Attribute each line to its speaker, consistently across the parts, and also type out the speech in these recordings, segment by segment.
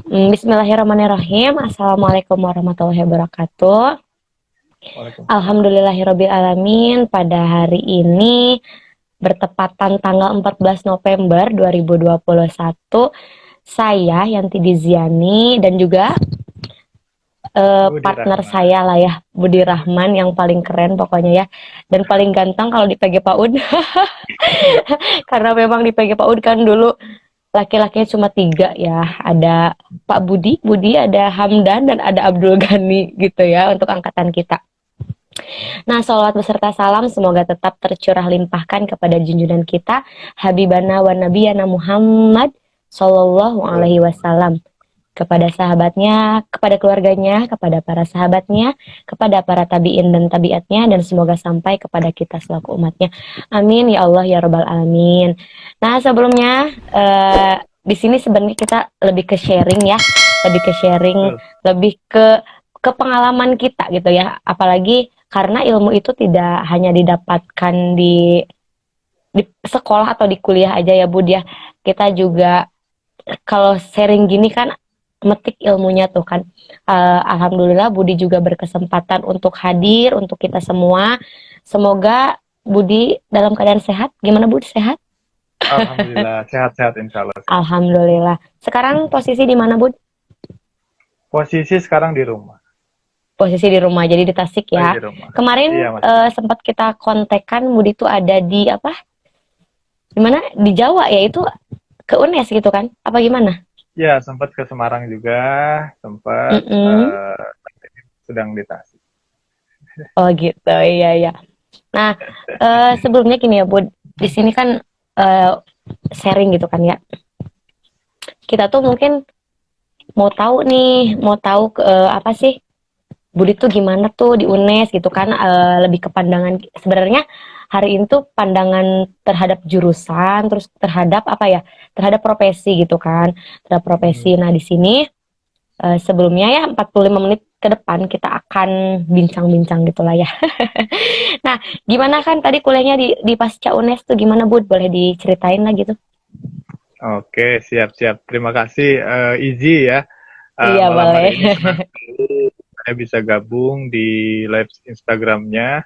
Speaker 1: Bismillahirrahmanirrahim. Assalamualaikum warahmatullahi wabarakatuh.
Speaker 2: Waalaikumsalam.
Speaker 1: Alhamdulillahirabbil alamin. Pada hari ini bertepatan tanggal 14 November 2021, saya Yanti Diziani dan juga
Speaker 2: Budi
Speaker 1: partner
Speaker 2: Rahman.
Speaker 1: saya lah ya, Budi Rahman, yang paling keren pokoknya ya, dan paling ganteng kalau di PG PAUD. Karena memang di PG PAUD kan dulu laki-lakinya cuma 3 ya, ada Pak Budi, ada Hamdan, dan ada Abdul Ghani gitu ya untuk angkatan kita. Nah, sholawat beserta salam semoga tetap tercurah limpahkan kepada junjungan kita Habibana wa Nabiyana Muhammad Sallallahu Alaihi Wasallam, kepada sahabatnya, kepada keluarganya, kepada para sahabatnya, kepada para tabiin dan tabiatnya, dan semoga sampai kepada kita selaku umatnya. Amin ya Allah ya Rabbal Alamin. Nah, sebelumnya di sini sebenarnya kita lebih ke sharing ya, lebih ke sharing, lebih ke pengalaman kita gitu ya. Apalagi karena ilmu itu tidak hanya didapatkan di sekolah atau di kuliah aja ya Bud ya. Kita juga kalau sharing gini kan metik ilmunya tuh kan. Alhamdulillah Budi juga berkesempatan untuk hadir untuk kita semua. Semoga Budi dalam keadaan sehat. Gimana Budi, sehat?
Speaker 2: Alhamdulillah, sehat-sehat insya Allah. Sehat.
Speaker 1: Alhamdulillah. Sekarang posisi di mana Bud?
Speaker 2: Posisi sekarang di rumah.
Speaker 1: Posisi di rumah, jadi di Tasik
Speaker 2: Saya
Speaker 1: ya.
Speaker 2: di rumah.
Speaker 1: Kemarin
Speaker 2: Iya, masih.
Speaker 1: sempat kita kontekan Budi tuh ada di apa? Di mana? Di Jawa ya, itu ke UNES gitu kan? Apa gimana?
Speaker 2: Ya, sempat ke Semarang juga, sempat
Speaker 1: Mm-mm.
Speaker 2: sedang di Tasik.
Speaker 1: Oh gitu, iya iya. Nah, sebelumnya gini ya Bud, di sini kan eh, sharing gitu kan ya. Kita tuh mungkin mau tahu nih, mau tahu apa sih Budi tuh gimana tuh di UNES gitu kan, lebih ke pandangan sebenarnya hari ini tuh pandangan terhadap jurusan, terus terhadap apa ya, terhadap profesi gitu kan, terhadap profesi. Nah di sini sebelumnya ya 45 menit ke depan kita akan bincang-bincang gitulah ya. Nah gimana kan tadi kuliahnya di pasca UNES tuh gimana Bud, boleh diceritain lah gitu.
Speaker 2: Oke, siap-siap. Terima kasih, Izzy ya.
Speaker 1: Iya
Speaker 2: Malam
Speaker 1: boleh.
Speaker 2: hari ini senang sekali saya bisa gabung di live Instagramnya.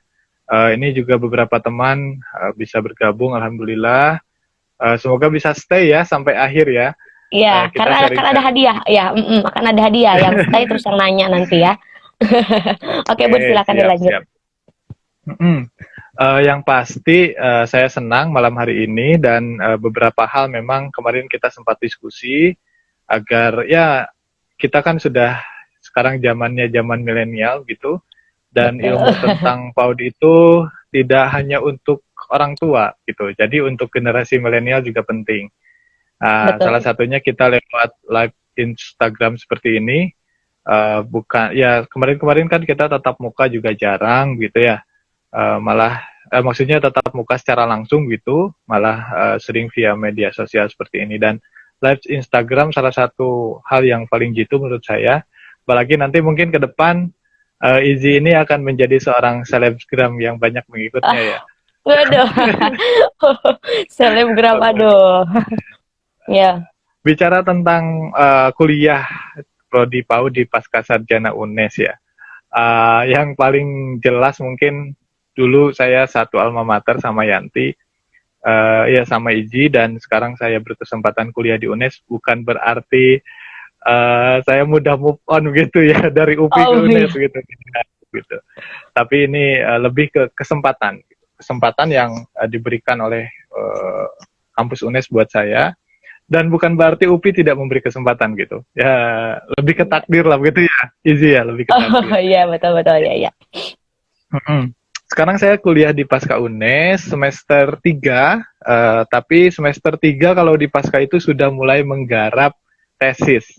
Speaker 2: Ini juga beberapa teman bisa bergabung, Alhamdulillah. Semoga bisa stay ya sampai akhir ya.
Speaker 1: Iya,
Speaker 2: Kita
Speaker 1: karena akan ada
Speaker 2: sharing-sharing.
Speaker 1: hadiah ya, akan ada hadiah yang stay terus yang nanya nanti ya. Oke Bud,
Speaker 2: Oke,
Speaker 1: silakan dilanjut.
Speaker 2: siap-siap. Yang pasti saya senang malam hari ini dan beberapa hal memang kemarin kita sempat diskusi agar ya kita kan sudah sekarang zamannya zaman milenial gitu dan
Speaker 1: Betul.
Speaker 2: ilmu tentang PAUD itu tidak hanya untuk orang tua gitu. Jadi untuk generasi milenial juga penting. Salah
Speaker 1: Betul.
Speaker 2: satunya kita lewat live Instagram seperti ini. Bukan ya kemarin-kemarin kan kita tatap muka juga jarang gitu ya. Malah maksudnya tatap muka secara langsung gitu, malah sering via media sosial seperti ini dan live Instagram salah satu hal yang paling jitu menurut saya. Apalagi nanti mungkin ke depan Izzy ini akan menjadi seorang selebgram yang banyak mengikutnya
Speaker 1: Ah,
Speaker 2: ya.
Speaker 1: waduh. Selebgram, aduh. Ya,
Speaker 2: Bicara tentang kuliah Prodi PAUD di Pasca Sarjana UNES ya. Yang paling jelas mungkin dulu saya satu alma mater sama Yanti, ya sama Iji, dan sekarang saya berkesempatan kuliah di UNES bukan berarti saya mudah move on gitu ya dari UPI ke
Speaker 1: oh
Speaker 2: UNES
Speaker 1: iya.
Speaker 2: gitu. Tapi ini lebih ke kesempatan yang diberikan oleh kampus UNES buat saya, dan bukan berarti UPI tidak memberi kesempatan gitu. Ya lebih ke takdir lah begitu ya, Iji ya, lebih ke takdir.
Speaker 1: Oh iya, betul betul ya ya.
Speaker 2: Sekarang saya kuliah di Pasca UNES semester 3, tapi semester 3 kalau di Pasca itu sudah mulai menggarap tesis.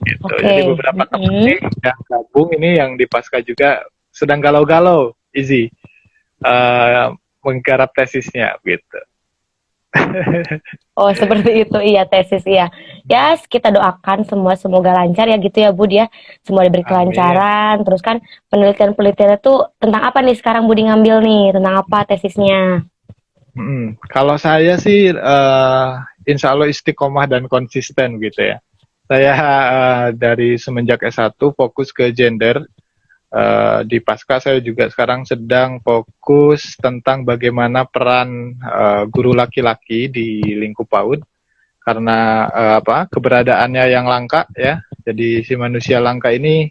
Speaker 2: Gitu. Jadi
Speaker 1: Oke.
Speaker 2: beberapa teman nih yang gabung ini yang di Pasca juga sedang galau-galau, Easy, menggarap tesisnya gitu.
Speaker 1: Oh seperti itu, iya, tesis iya. Ya kita doakan semua semoga lancar ya gitu ya Bud ya. Semua diberi
Speaker 2: Amin.
Speaker 1: kelancaran. Terus kan penelitian-penelitian itu tentang apa nih sekarang Budi ngambil nih? Tentang apa tesisnya?
Speaker 2: Kalau saya sih insya Allah istiqomah dan konsisten gitu ya. Saya dari semenjak S1 fokus ke gender. Di Pasca saya juga sekarang sedang fokus tentang bagaimana peran guru laki-laki di lingkup PAUD, karena keberadaannya yang langka ya. Jadi si manusia langka ini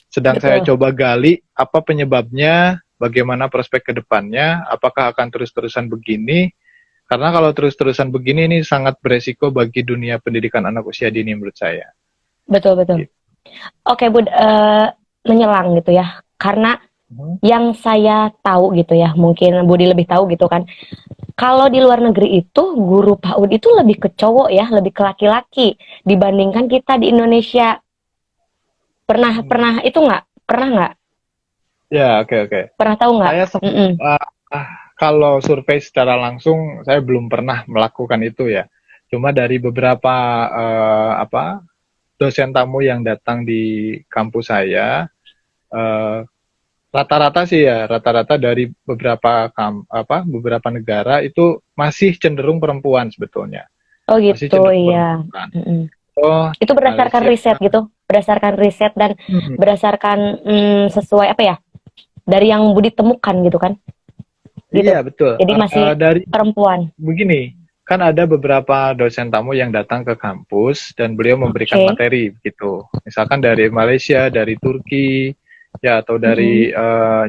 Speaker 2: sedang saya
Speaker 1: Betul.
Speaker 2: coba gali apa penyebabnya, bagaimana prospek ke depannya, apakah akan terus-terusan begini. Karena kalau terus-terusan begini ini sangat beresiko bagi dunia pendidikan anak usia dini menurut saya.
Speaker 1: Betul, betul.
Speaker 2: Gitu.
Speaker 1: Oke, Bud, menyelang gitu ya. Karena yang saya tahu gitu ya, mungkin Budi lebih tahu gitu kan. Kalau di luar negeri itu guru PAUD itu lebih ke cowok ya, lebih ke laki-laki dibandingkan kita di Indonesia. Pernah itu nggak? Pernah nggak?
Speaker 2: Ya, oke.
Speaker 1: Pernah tahu nggak?
Speaker 2: Saya
Speaker 1: Mm-mm.
Speaker 2: kalau survei secara langsung saya belum pernah melakukan itu ya. Cuma dari beberapa dosen tamu yang datang di kampus saya, eh, rata-rata sih ya, rata-rata dari beberapa negara itu masih cenderung perempuan sebetulnya.
Speaker 1: Oh
Speaker 2: Masih
Speaker 1: gitu,
Speaker 2: cenderung
Speaker 1: iya.
Speaker 2: perempuan.
Speaker 1: Mm-mm.
Speaker 2: Oh,
Speaker 1: Itu berdasarkan
Speaker 2: Malaysia.
Speaker 1: riset gitu, berdasarkan riset dan
Speaker 2: Hmm,
Speaker 1: berdasarkan sesuai apa ya? Dari yang Budi temukan gitu kan? Gitu.
Speaker 2: iya betul.
Speaker 1: Jadi masih
Speaker 2: Dari
Speaker 1: perempuan.
Speaker 2: begini, kan ada beberapa dosen tamu yang datang ke kampus dan beliau memberikan
Speaker 1: Oke.
Speaker 2: materi gitu. Misalkan dari Malaysia, dari Turki, ya atau
Speaker 1: Mm-mm.
Speaker 2: dari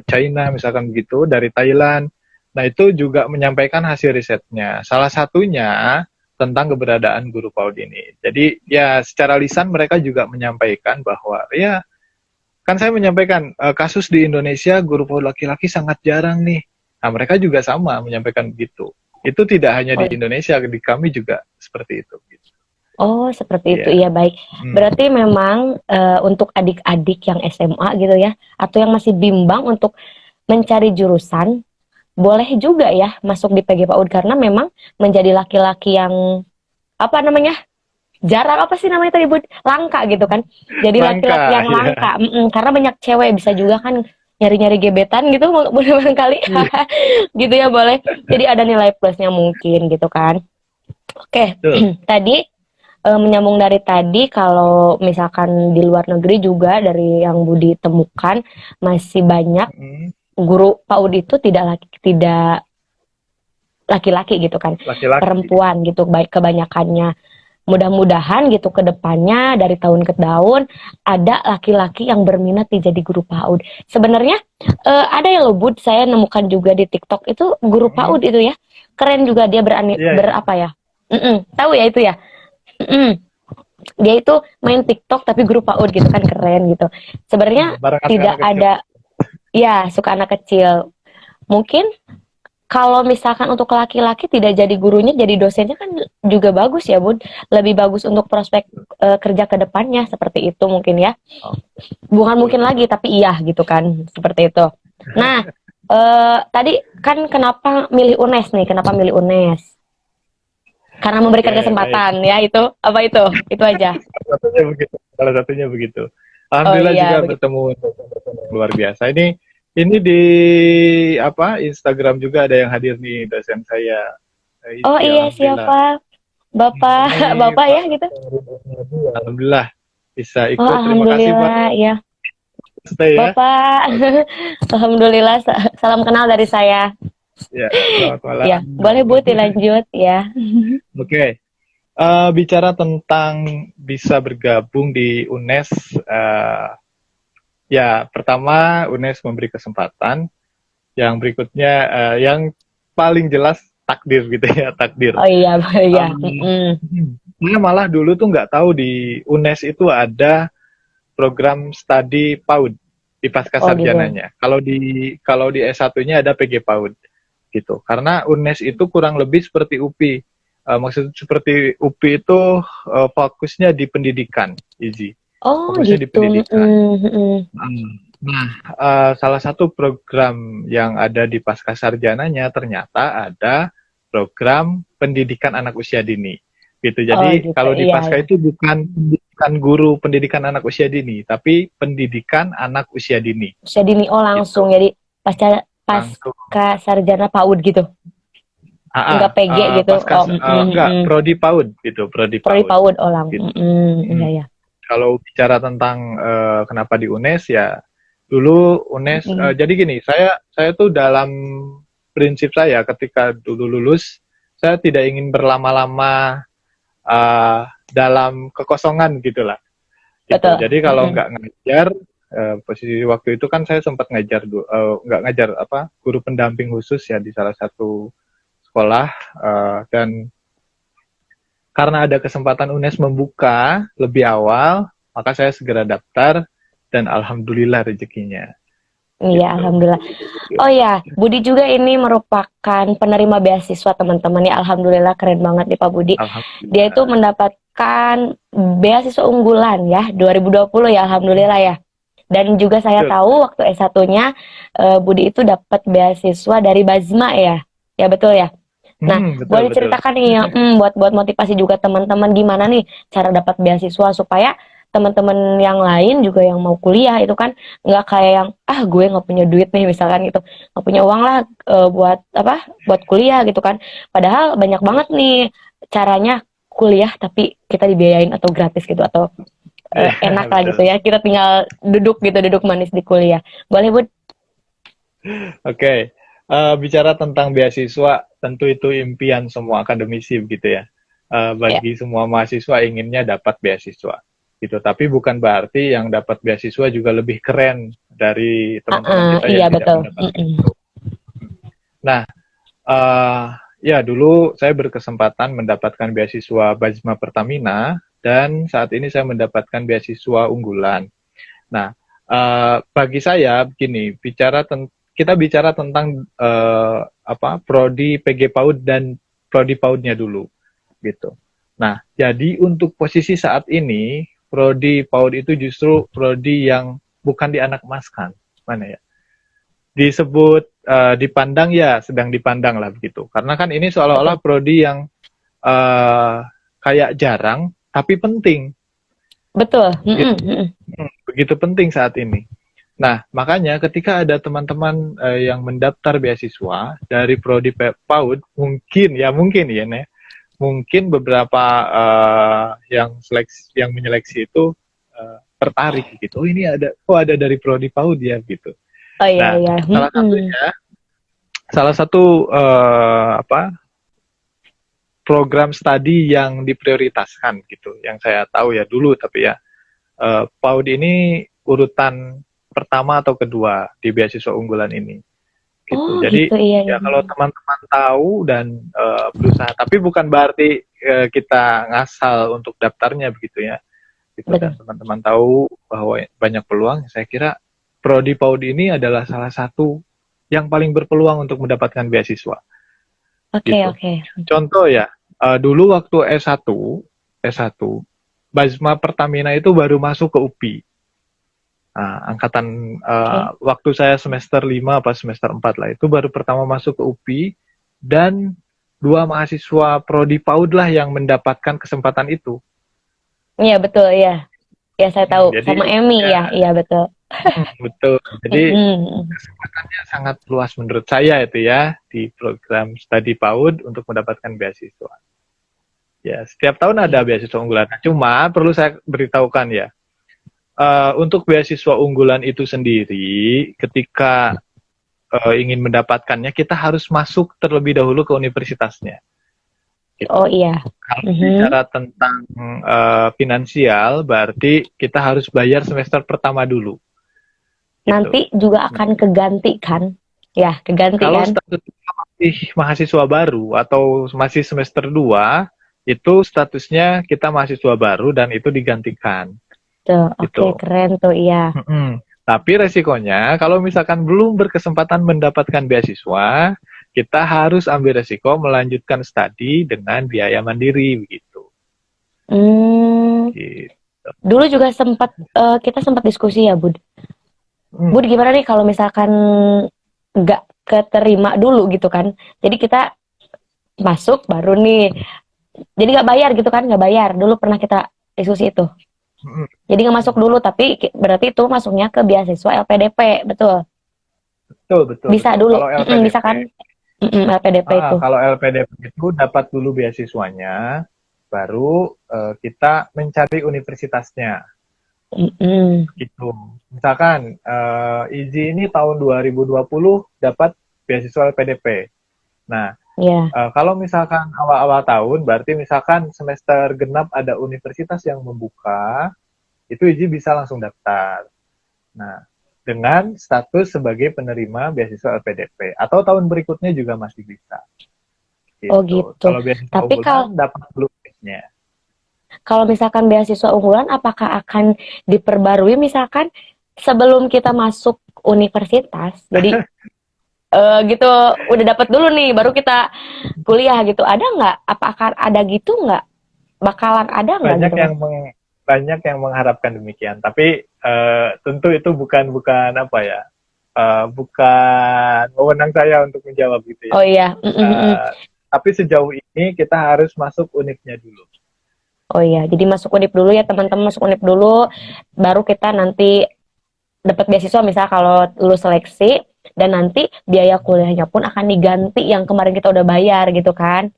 Speaker 2: China misalkan begitu, dari Thailand. Nah, itu juga menyampaikan hasil risetnya. Salah satunya tentang keberadaan guru PAUD ini. Jadi ya secara lisan mereka juga menyampaikan bahwa ya kan saya menyampaikan kasus di Indonesia guru PAUD laki-laki sangat jarang nih. Nah, mereka juga sama menyampaikan begitu. Itu tidak hanya
Speaker 1: Oh,
Speaker 2: di Indonesia, di kami juga seperti itu. Gitu.
Speaker 1: oh, seperti itu.
Speaker 2: Ya.
Speaker 1: Iya, baik.
Speaker 2: Hmm.
Speaker 1: Berarti memang untuk adik-adik yang SMA gitu ya, atau yang masih bimbang untuk mencari jurusan, boleh juga ya masuk di PG PAUD karena memang menjadi laki-laki yang apa namanya? Jarang apa sih namanya tadi Bud? Langka gitu kan. Jadi laki-laki
Speaker 2: Langka,
Speaker 1: yang
Speaker 2: ya.
Speaker 1: langka. Karena banyak cewek bisa juga kan nyari-nyari gebetan gitu barangkali.
Speaker 2: Iya,
Speaker 1: Gitu ya boleh. Jadi ada nilai plusnya mungkin gitu kan. Oke,
Speaker 2: betul.
Speaker 1: tadi menyambung dari tadi kalau misalkan di luar negeri juga dari yang Budi temukan masih banyak
Speaker 2: Hmm.
Speaker 1: guru PAUD itu tidak laki-laki gitu kan,
Speaker 2: Laki-laki.
Speaker 1: perempuan gitu baik kebanyakannya. Mudah-mudahan gitu ke depannya dari tahun ke tahun ada laki-laki yang berminat di jadi guru PAUD. Sebenarnya ada ya loh Bud, saya nemukan juga di TikTok itu guru
Speaker 2: Hmm.
Speaker 1: PAUD itu ya. Keren juga dia
Speaker 2: Iya, iya.
Speaker 1: berapa ya? Tahu ya itu ya? Mm-mm. Dia itu main TikTok tapi guru PAUD gitu kan keren gitu. Sebenarnya
Speaker 2: Barang
Speaker 1: tidak
Speaker 2: anak-anak kecil.
Speaker 1: ada ya suka anak kecil. Mungkin kalau misalkan untuk laki-laki tidak jadi gurunya, jadi dosennya kan juga bagus ya, Bud. Lebih bagus untuk prospek kerja ke depannya seperti itu mungkin ya.
Speaker 2: Oh,
Speaker 1: Bukan
Speaker 2: betul,
Speaker 1: mungkin
Speaker 2: betul.
Speaker 1: lagi, tapi iya gitu kan, seperti itu. Nah, tadi kan kenapa milih UNES nih? Kenapa milih UNES? Karena memberikan
Speaker 2: Oke, baik.
Speaker 1: kesempatan ya itu. Apa itu? Itu aja.
Speaker 2: Salah satunya begitu. Salah satunya begitu.
Speaker 1: Oh
Speaker 2: Alhamdulillah
Speaker 1: iya,
Speaker 2: juga
Speaker 1: begitu.
Speaker 2: bertemu dosen-dosen yang luar biasa. Ini di Instagram juga ada yang hadir nih dosen saya.
Speaker 1: Oh
Speaker 2: Isi,
Speaker 1: iya,
Speaker 2: alhamdulillah.
Speaker 1: siapa? Bapak,
Speaker 2: Ini
Speaker 1: Bapak
Speaker 2: Pak
Speaker 1: ya gitu.
Speaker 2: Alhamdulillah bisa
Speaker 1: Oh,
Speaker 2: ikut. Terima kasih Pak.
Speaker 1: alhamdulillah ya.
Speaker 2: Stay ya.
Speaker 1: Bapak, alhamdulillah salam kenal dari saya.
Speaker 2: Ya, selamat malam.
Speaker 1: Ya, boleh Bu dilanjut ya.
Speaker 2: Oke. Bicara tentang bisa bergabung di UNES, ya pertama UNES memberi kesempatan. Yang berikutnya, yang paling jelas takdir gitu ya, takdir.
Speaker 1: Oh iya, iya.
Speaker 2: Saya malah dulu tuh nggak tahu di UNES itu ada program studi PAUD di pasca
Speaker 1: Oh gitu.
Speaker 2: sarjananya. Kalau di S1-nya ada PG PAUD gitu. Karena UNES itu kurang lebih seperti UPI. Maksud seperti UPI itu fokusnya di pendidikan, Izi.
Speaker 1: Oh
Speaker 2: Fokusnya di
Speaker 1: gitu.
Speaker 2: pendidikan. Nah, salah satu program yang ada di pasca sarjananya ternyata ada program pendidikan anak usia dini. Gitu.
Speaker 1: Oh
Speaker 2: Jadi
Speaker 1: gitu.
Speaker 2: kalau di
Speaker 1: Iya,
Speaker 2: pasca
Speaker 1: iya.
Speaker 2: itu bukan guru pendidikan anak usia dini, tapi pendidikan anak usia dini.
Speaker 1: Usia dini oh
Speaker 2: Gitu.
Speaker 1: langsung jadi pasca
Speaker 2: Langsung.
Speaker 1: pasca sarjana PAUD gitu. Nggak PG gitu.
Speaker 2: Pasca, enggak, prodi PAUD gitu, prodi
Speaker 1: Prodi
Speaker 2: PAUD
Speaker 1: PAUD ulang.
Speaker 2: gitu.
Speaker 1: Iya ya.
Speaker 2: Kalau bicara tentang kenapa di UNES ya, dulu UNES jadi gini, saya tuh dalam prinsip saya ketika dulu lulus, saya tidak ingin berlama-lama dalam kekosongan gitulah. Gitu.
Speaker 1: Betul.
Speaker 2: Jadi kalau nggak ngajar, posisi waktu itu kan saya sempat ngajar, nggak ngajar apa, guru pendamping khusus ya di salah satu sekolah, dan karena ada kesempatan UNES membuka lebih awal, maka saya segera daftar dan alhamdulillah rezekinya.
Speaker 1: Iya,
Speaker 2: Gitu.
Speaker 1: alhamdulillah. Oh ya, Budi juga ini merupakan penerima beasiswa teman-teman ya. Alhamdulillah keren banget nih Pak Budi. Dia itu mendapatkan beasiswa unggulan ya 2020 ya, alhamdulillah ya. Dan juga saya tahu waktu S1-nya Budi itu dapat beasiswa dari Bazma ya. Ya betul ya. Nah, boleh ceritakan nih ya, buat motivasi juga teman-teman gimana nih cara dapat beasiswa supaya teman-teman yang lain juga yang mau kuliah itu kan nggak kayak yang gue nggak punya duit nih misalkan gitu, nggak punya uang lah buat kuliah gitu kan. Padahal banyak banget nih caranya kuliah tapi kita dibiayain atau gratis gitu atau enak lah gitu ya, kita tinggal duduk manis di kuliah. Boleh Bud?
Speaker 2: Oke. Bicara tentang beasiswa, tentu itu impian semua akademisi begitu ya. Bagi semua mahasiswa inginnya dapat beasiswa, gitu. Tapi bukan berarti yang dapat beasiswa juga lebih keren dari teman-teman kita yang tidak mendapatkan itu. Nah, ya dulu saya berkesempatan mendapatkan beasiswa Bazma Pertamina dan saat ini saya mendapatkan beasiswa unggulan. Nah, bagi saya begini, kita bicara tentang prodi PG PAUD dan prodi PAUD-nya dulu, gitu. Nah, jadi untuk posisi saat ini, prodi PAUD itu justru prodi yang bukan dianakmaskan, mana ya? Disebut dipandang ya, sedang dipandang lah begitu. Karena kan ini seolah-olah prodi yang kayak jarang, tapi penting.
Speaker 1: Betul.
Speaker 2: Begitu penting saat ini. Nah, makanya ketika ada teman-teman yang mendaftar beasiswa dari prodi PAUD, mungkin beberapa yang menyeleksi itu tertarik gitu. Oh ini ada dari prodi PAUD ya gitu.
Speaker 1: Oh iya, iya.
Speaker 2: Salah satu program studi yang diprioritaskan gitu, yang saya tahu ya dulu, tapi ya PAUD ini urutan pertama atau kedua di beasiswa unggulan ini. Gitu. Jadi
Speaker 1: gitu, iya.
Speaker 2: kalau teman-teman tahu dan berusaha, tapi bukan berarti kita ngasal untuk daftarnya begitu ya. Gitu. Dan teman-teman tahu bahwa banyak peluang. Saya kira prodi PAUD ini adalah salah satu yang paling berpeluang untuk mendapatkan beasiswa.
Speaker 1: Oke.
Speaker 2: Contoh ya, dulu waktu S1, Bazma Pertamina itu baru masuk ke UPI. Angkatan waktu saya semester 5 apa semester 4 lah, itu baru pertama masuk ke UPI, dan 2 mahasiswa prodi PAUD lah yang mendapatkan kesempatan itu.
Speaker 1: Iya betul ya. Ya saya tahu. Jadi, sama Emi ya, iya betul.
Speaker 2: Betul. Jadi kesempatannya sangat luas menurut saya itu ya di program studi PAUD untuk mendapatkan beasiswa. Ya, setiap tahun ada beasiswa unggulan. Cuma perlu saya beritahukan ya, untuk beasiswa unggulan itu sendiri, ketika ingin mendapatkannya, kita harus masuk terlebih dahulu ke universitasnya. Gitu.
Speaker 1: Oh iya.
Speaker 2: Kalau bicara tentang finansial, berarti kita harus bayar semester pertama dulu. Gitu.
Speaker 1: Nanti juga akan keganti kan? Ya, keganti
Speaker 2: kalau
Speaker 1: kan?
Speaker 2: Kalau statusnya masih mahasiswa baru atau masih semester 2, itu statusnya kita mahasiswa baru dan itu digantikan.
Speaker 1: Tuh, gitu. Oke, keren tuh, iya.
Speaker 2: Tapi resikonya, kalau misalkan belum berkesempatan mendapatkan beasiswa, kita harus ambil resiko melanjutkan studi dengan biaya mandiri, begitu.
Speaker 1: Gitu. Dulu juga kita sempat diskusi ya, Bud. Bud, gimana nih kalau misalkan nggak keterima dulu gitu kan? Jadi kita masuk baru nih, jadi nggak bayar gitu kan? Nggak bayar. Dulu pernah kita diskusi itu. Jadi nggak masuk dulu, tapi berarti itu masuknya ke beasiswa LPDP, betul?
Speaker 2: Betul.
Speaker 1: Bisa dulu, bisa kan? LPDP itu.
Speaker 2: Kalau LPDP itu dapat dulu beasiswanya, baru kita mencari universitasnya.
Speaker 1: Mm-mm.
Speaker 2: Gitu. Misalkan IZI ini tahun 2020 dapat beasiswa LPDP. Nah,
Speaker 1: Ya.
Speaker 2: kalau misalkan awal-awal tahun, berarti misalkan semester genap ada universitas yang membuka, itu IZI bisa langsung daftar. Nah, dengan status sebagai penerima beasiswa LPDP. Atau tahun berikutnya juga masih bisa.
Speaker 1: Oh
Speaker 2: Gitu.
Speaker 1: gitu.
Speaker 2: Kalau beasiswa
Speaker 1: Tapi
Speaker 2: unggulan dapat dulu nya.
Speaker 1: kalau misalkan beasiswa unggulan, apakah akan diperbarui misalkan sebelum kita masuk universitas? Jadi gitu udah dapat dulu nih, baru kita kuliah gitu. Ada nggak? Apa akan ada gitu nggak? Bakalan ada nggak
Speaker 2: Banyak
Speaker 1: gitu
Speaker 2: yang
Speaker 1: mas?
Speaker 2: banyak yang mengharapkan demikian. Tapi tentu itu bukan apa ya, bukan wewenang saya untuk menjawab gitu ya.
Speaker 1: Oh iya. Mm-mm-mm.
Speaker 2: Uh, tapi sejauh ini kita harus masuk univnya dulu.
Speaker 1: Oh iya. Jadi masuk univ dulu ya teman-teman, masuk univ dulu, baru kita nanti dapat beasiswa misal kalau lulus seleksi, dan nanti biaya kuliahnya pun akan diganti yang kemarin kita udah bayar gitu kan?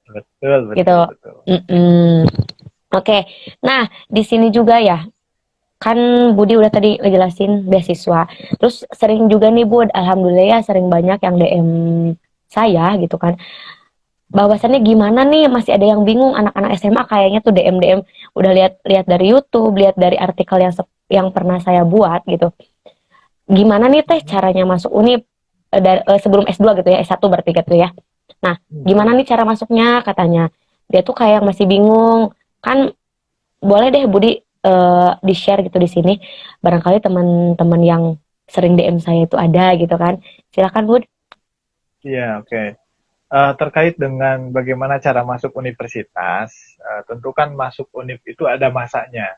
Speaker 2: Betul,
Speaker 1: Gitu.
Speaker 2: betul, betul.
Speaker 1: Mm-mm. Oke. Nah, di sini juga ya, kan Budi udah tadi ngejelasin beasiswa. Terus sering juga nih Bud, alhamdulillah ya sering banyak yang DM saya gitu kan. Bahwasannya gimana nih, masih ada yang bingung anak-anak SMA kayaknya tuh DM udah lihat dari YouTube, lihat dari artikel yang pernah saya buat gitu. Gimana nih teh caranya masuk univ sebelum S2 gitu ya, S1 berarti gitu ya. Nah, gimana nih cara masuknya katanya. Dia tuh kayak masih bingung. Kan boleh deh Budi di-share gitu di sini. Barangkali teman-teman yang sering DM saya itu ada gitu kan. Silakan Bud.
Speaker 2: Iya, oke. Terkait dengan bagaimana cara masuk universitas, tentu kan masuk univ itu ada masanya,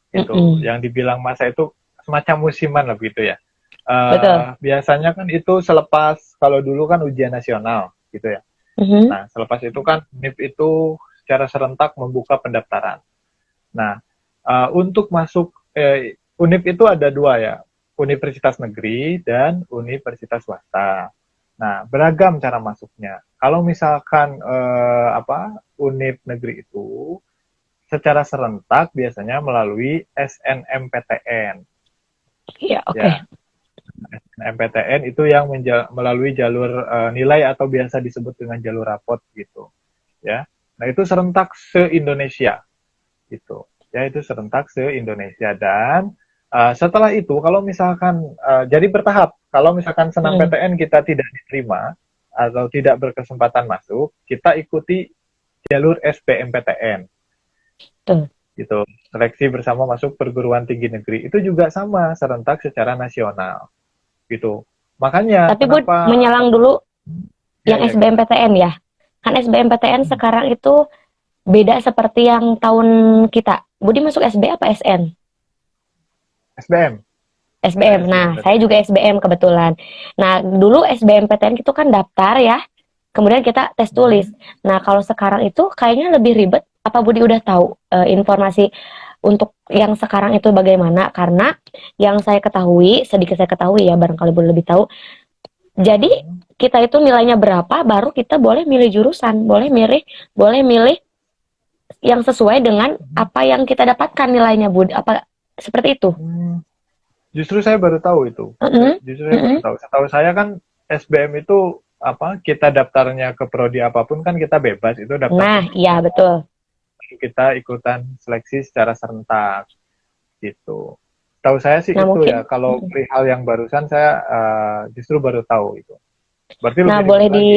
Speaker 2: gitu.
Speaker 1: Mm-mm.
Speaker 2: Yang dibilang masa itu semacam musiman lah begitu ya.
Speaker 1: Betul.
Speaker 2: Biasanya kan itu selepas, kalau dulu kan ujian nasional, gitu ya.
Speaker 1: Mhm.
Speaker 2: Nah, selepas itu kan univ itu secara serentak membuka pendaftaran. Nah, untuk masuk univ itu ada dua ya, universitas negeri dan universitas swasta. Nah, beragam cara masuknya. Kalau misalkan univ negeri itu secara serentak biasanya melalui SNMPTN.
Speaker 1: Iya, oke.
Speaker 2: Ya, SNMPTN itu yang melalui jalur nilai atau biasa disebut dengan jalur rapot gitu. Ya. Nah, itu serentak se-Indonesia gitu. Ya, itu serentak se-Indonesia. Dan setelah itu kalau misalkan jadi bertahap, kalau misalkan senam
Speaker 1: Mm.
Speaker 2: PTN kita tidak diterima atau tidak berkesempatan masuk, kita ikuti jalur SBMPTN
Speaker 1: Tuh.
Speaker 2: gitu. Seleksi bersama masuk perguruan tinggi negeri. Itu juga sama serentak secara nasional gitu. Makanya
Speaker 1: Tapi Bud,
Speaker 2: kenapa
Speaker 1: menyelang dulu
Speaker 2: ya
Speaker 1: yang
Speaker 2: ya gimana?
Speaker 1: SBMPTN ya. Kan SBMPTN sekarang itu beda seperti yang tahun kita. Budi masuk SB apa SN?
Speaker 2: SBM. Saya
Speaker 1: SBM. Nah, saya
Speaker 2: SBMPTN.
Speaker 1: juga SBM kebetulan. Nah, dulu SBMPTN itu kan daftar ya. Kemudian kita tes tulis. Nah, kalau sekarang itu kayaknya lebih ribet. Apa Budi udah tahu informasi untuk yang sekarang itu bagaimana? Karena yang saya ketahui, sedikit saya ketahui ya, barangkali Budi lebih tahu. Jadi kita itu nilainya berapa, baru kita boleh milih jurusan, boleh milih yang sesuai dengan apa yang kita dapatkan nilainya, Bud. Apa seperti itu?
Speaker 2: Justru saya baru tahu itu.
Speaker 1: Mm-mm.
Speaker 2: Justru saya baru
Speaker 1: Mm-mm.
Speaker 2: tahu. Setahu saya kan SBM itu apa? Kita daftarnya ke prodi apapun kan kita bebas itu daftar
Speaker 1: Nah, iya
Speaker 2: prodinya.
Speaker 1: betul.
Speaker 2: Kita ikutan seleksi secara serentak gitu. Tahu saya sih
Speaker 1: Nah,
Speaker 2: itu ya.
Speaker 1: mungkin.
Speaker 2: Kalau hal yang barusan saya justru baru tahu itu. Berarti
Speaker 1: Nah,
Speaker 2: lebih ribet lagi.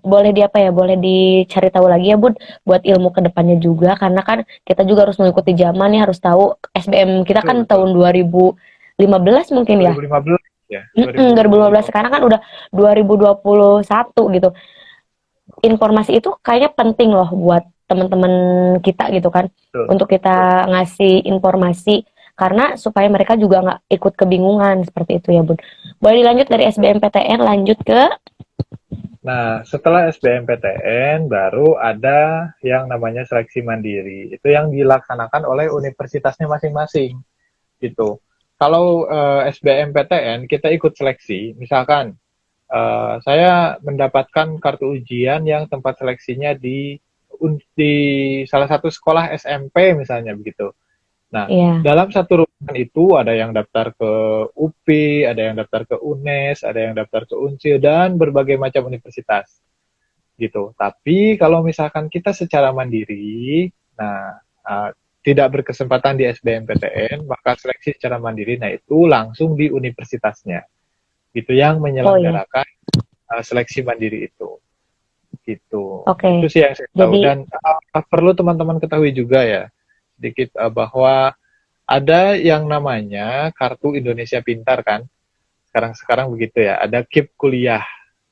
Speaker 1: boleh di apa ya? Boleh dicari tahu lagi ya, Bud, buat ilmu kedepannya juga, karena kan kita juga harus mengikuti zaman nih, harus tahu SBM kita
Speaker 2: Betul
Speaker 1: kan
Speaker 2: betul.
Speaker 1: tahun 2015 mungkin ya.
Speaker 2: 2015 ya.
Speaker 1: 2015 sekarang kan udah 2021 gitu. Informasi itu kayaknya penting loh buat teman-teman kita gitu kan,
Speaker 2: Betul.
Speaker 1: untuk kita ngasih informasi karena supaya mereka juga nggak ikut kebingungan seperti itu ya Bun. Boleh dilanjut dari SBMPTN lanjut ke.
Speaker 2: Nah, setelah SBMPTN baru ada yang namanya seleksi mandiri. Itu yang dilaksanakan oleh universitasnya masing-masing gitu. Kalau SBMPTN kita ikut seleksi, misalkan saya mendapatkan kartu ujian yang tempat seleksinya di salah satu sekolah SMP misalnya begitu. Nah,
Speaker 1: Iya.
Speaker 2: dalam satu ruangan itu ada yang daftar ke UPI, ada yang daftar ke UNES, ada yang daftar ke UNSIL, dan berbagai macam universitas gitu. Tapi kalau misalkan kita secara mandiri, nah tidak berkesempatan di SBMPTN, maka seleksi secara mandiri, nah itu langsung di universitasnya, gitu yang
Speaker 1: Oh iya.
Speaker 2: menyelenggarakan seleksi mandiri itu, gitu. Itu
Speaker 1: Oke.
Speaker 2: sih yang saya tahu.
Speaker 1: Jadi,
Speaker 2: Dan perlu teman-teman ketahui juga ya, sedikit bahwa ada yang namanya Kartu Indonesia Pintar kan, sekarang begitu ya, ada KIP kuliah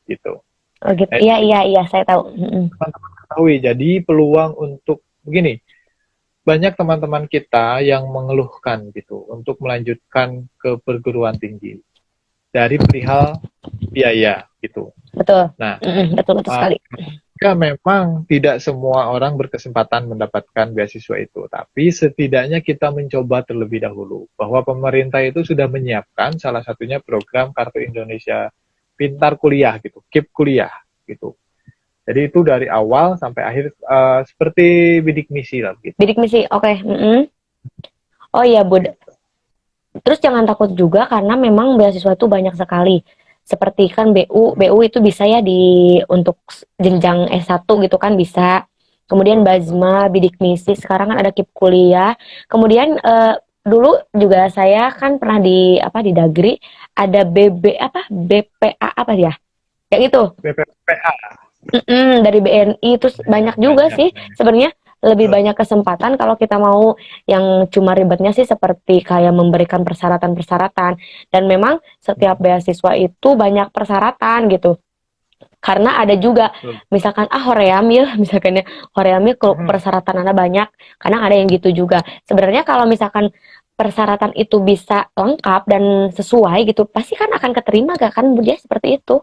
Speaker 2: gitu.
Speaker 1: oh gitu.
Speaker 2: Nah,
Speaker 1: Iya, iya, iya, saya tahu.
Speaker 2: teman-teman ketahui. Jadi peluang untuk begini, banyak teman-teman kita yang mengeluhkan gitu untuk melanjutkan ke perguruan tinggi dari perihal biaya gitu.
Speaker 1: Betul.
Speaker 2: Nah,
Speaker 1: Betul, betul
Speaker 2: uh,
Speaker 1: sekali.
Speaker 2: ya memang tidak semua orang berkesempatan mendapatkan beasiswa itu, tapi setidaknya kita mencoba terlebih dahulu bahwa pemerintah itu sudah menyiapkan salah satunya program Kartu Indonesia Pintar Kuliah gitu, KIP kuliah gitu. Jadi itu dari awal sampai akhir seperti bidik misi lah gitu.
Speaker 1: Bidik misi, oke. Oh iya, Bud.
Speaker 2: Gitu.
Speaker 1: Terus jangan takut juga karena memang beasiswa itu banyak sekali. Seperti kan BU itu bisa ya untuk jenjang S1 gitu kan bisa. Kemudian
Speaker 2: Betul.
Speaker 1: Bazma, bidik misi, sekarang kan ada KIP kuliah. Kemudian dulu juga saya kan pernah di Dagri ada BPA apa ya? Yang itu.
Speaker 2: BPPA
Speaker 1: Dari BNI terus
Speaker 2: ya,
Speaker 1: banyak juga
Speaker 2: banyak
Speaker 1: sih
Speaker 2: banyak.
Speaker 1: sebenarnya lebih
Speaker 2: Betul.
Speaker 1: banyak kesempatan kalau kita mau yang cuma ribetnya sih seperti kayak memberikan persyaratan-persyaratan dan memang setiap beasiswa itu banyak persyaratan gitu karena ada juga
Speaker 2: Betul.
Speaker 1: misalkan Horeamil misalkan ya Horeamil persyaratan Anda banyak kadang ada yang gitu juga sebenarnya kalau misalkan persyaratan itu bisa lengkap dan sesuai gitu pasti kan akan keterima gak kan Budi seperti itu.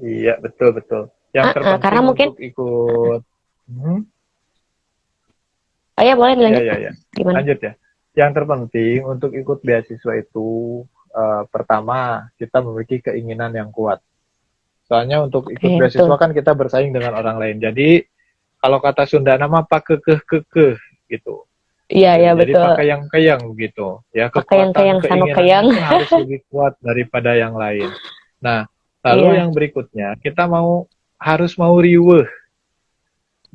Speaker 2: Iya, betul betul. Yang
Speaker 1: Karena
Speaker 2: terpenting
Speaker 1: mungkin
Speaker 2: untuk ikut, hmm,
Speaker 1: oh ya boleh
Speaker 2: ya
Speaker 1: dilanjut
Speaker 2: ya ya,
Speaker 1: gimana.
Speaker 2: lanjut ya. Yang terpenting untuk ikut beasiswa itu pertama kita memiliki keinginan yang kuat. Soalnya untuk ikut
Speaker 1: Oke,
Speaker 2: beasiswa
Speaker 1: betul.
Speaker 2: kan kita bersaing dengan orang lain. Jadi kalau kata Sunda nama apa kekeh gitu.
Speaker 1: Iya, iya
Speaker 2: Jadi
Speaker 1: betul.
Speaker 2: pakai yang keyang gitu. Ya
Speaker 1: Pakai yang
Speaker 2: kekuatan
Speaker 1: kayak yang
Speaker 2: keinginannya
Speaker 1: sanokeyang.
Speaker 2: tuh harus lebih kuat daripada yang lain. Nah, lalu
Speaker 1: Iya,
Speaker 2: yang berikutnya kita harus mau riweh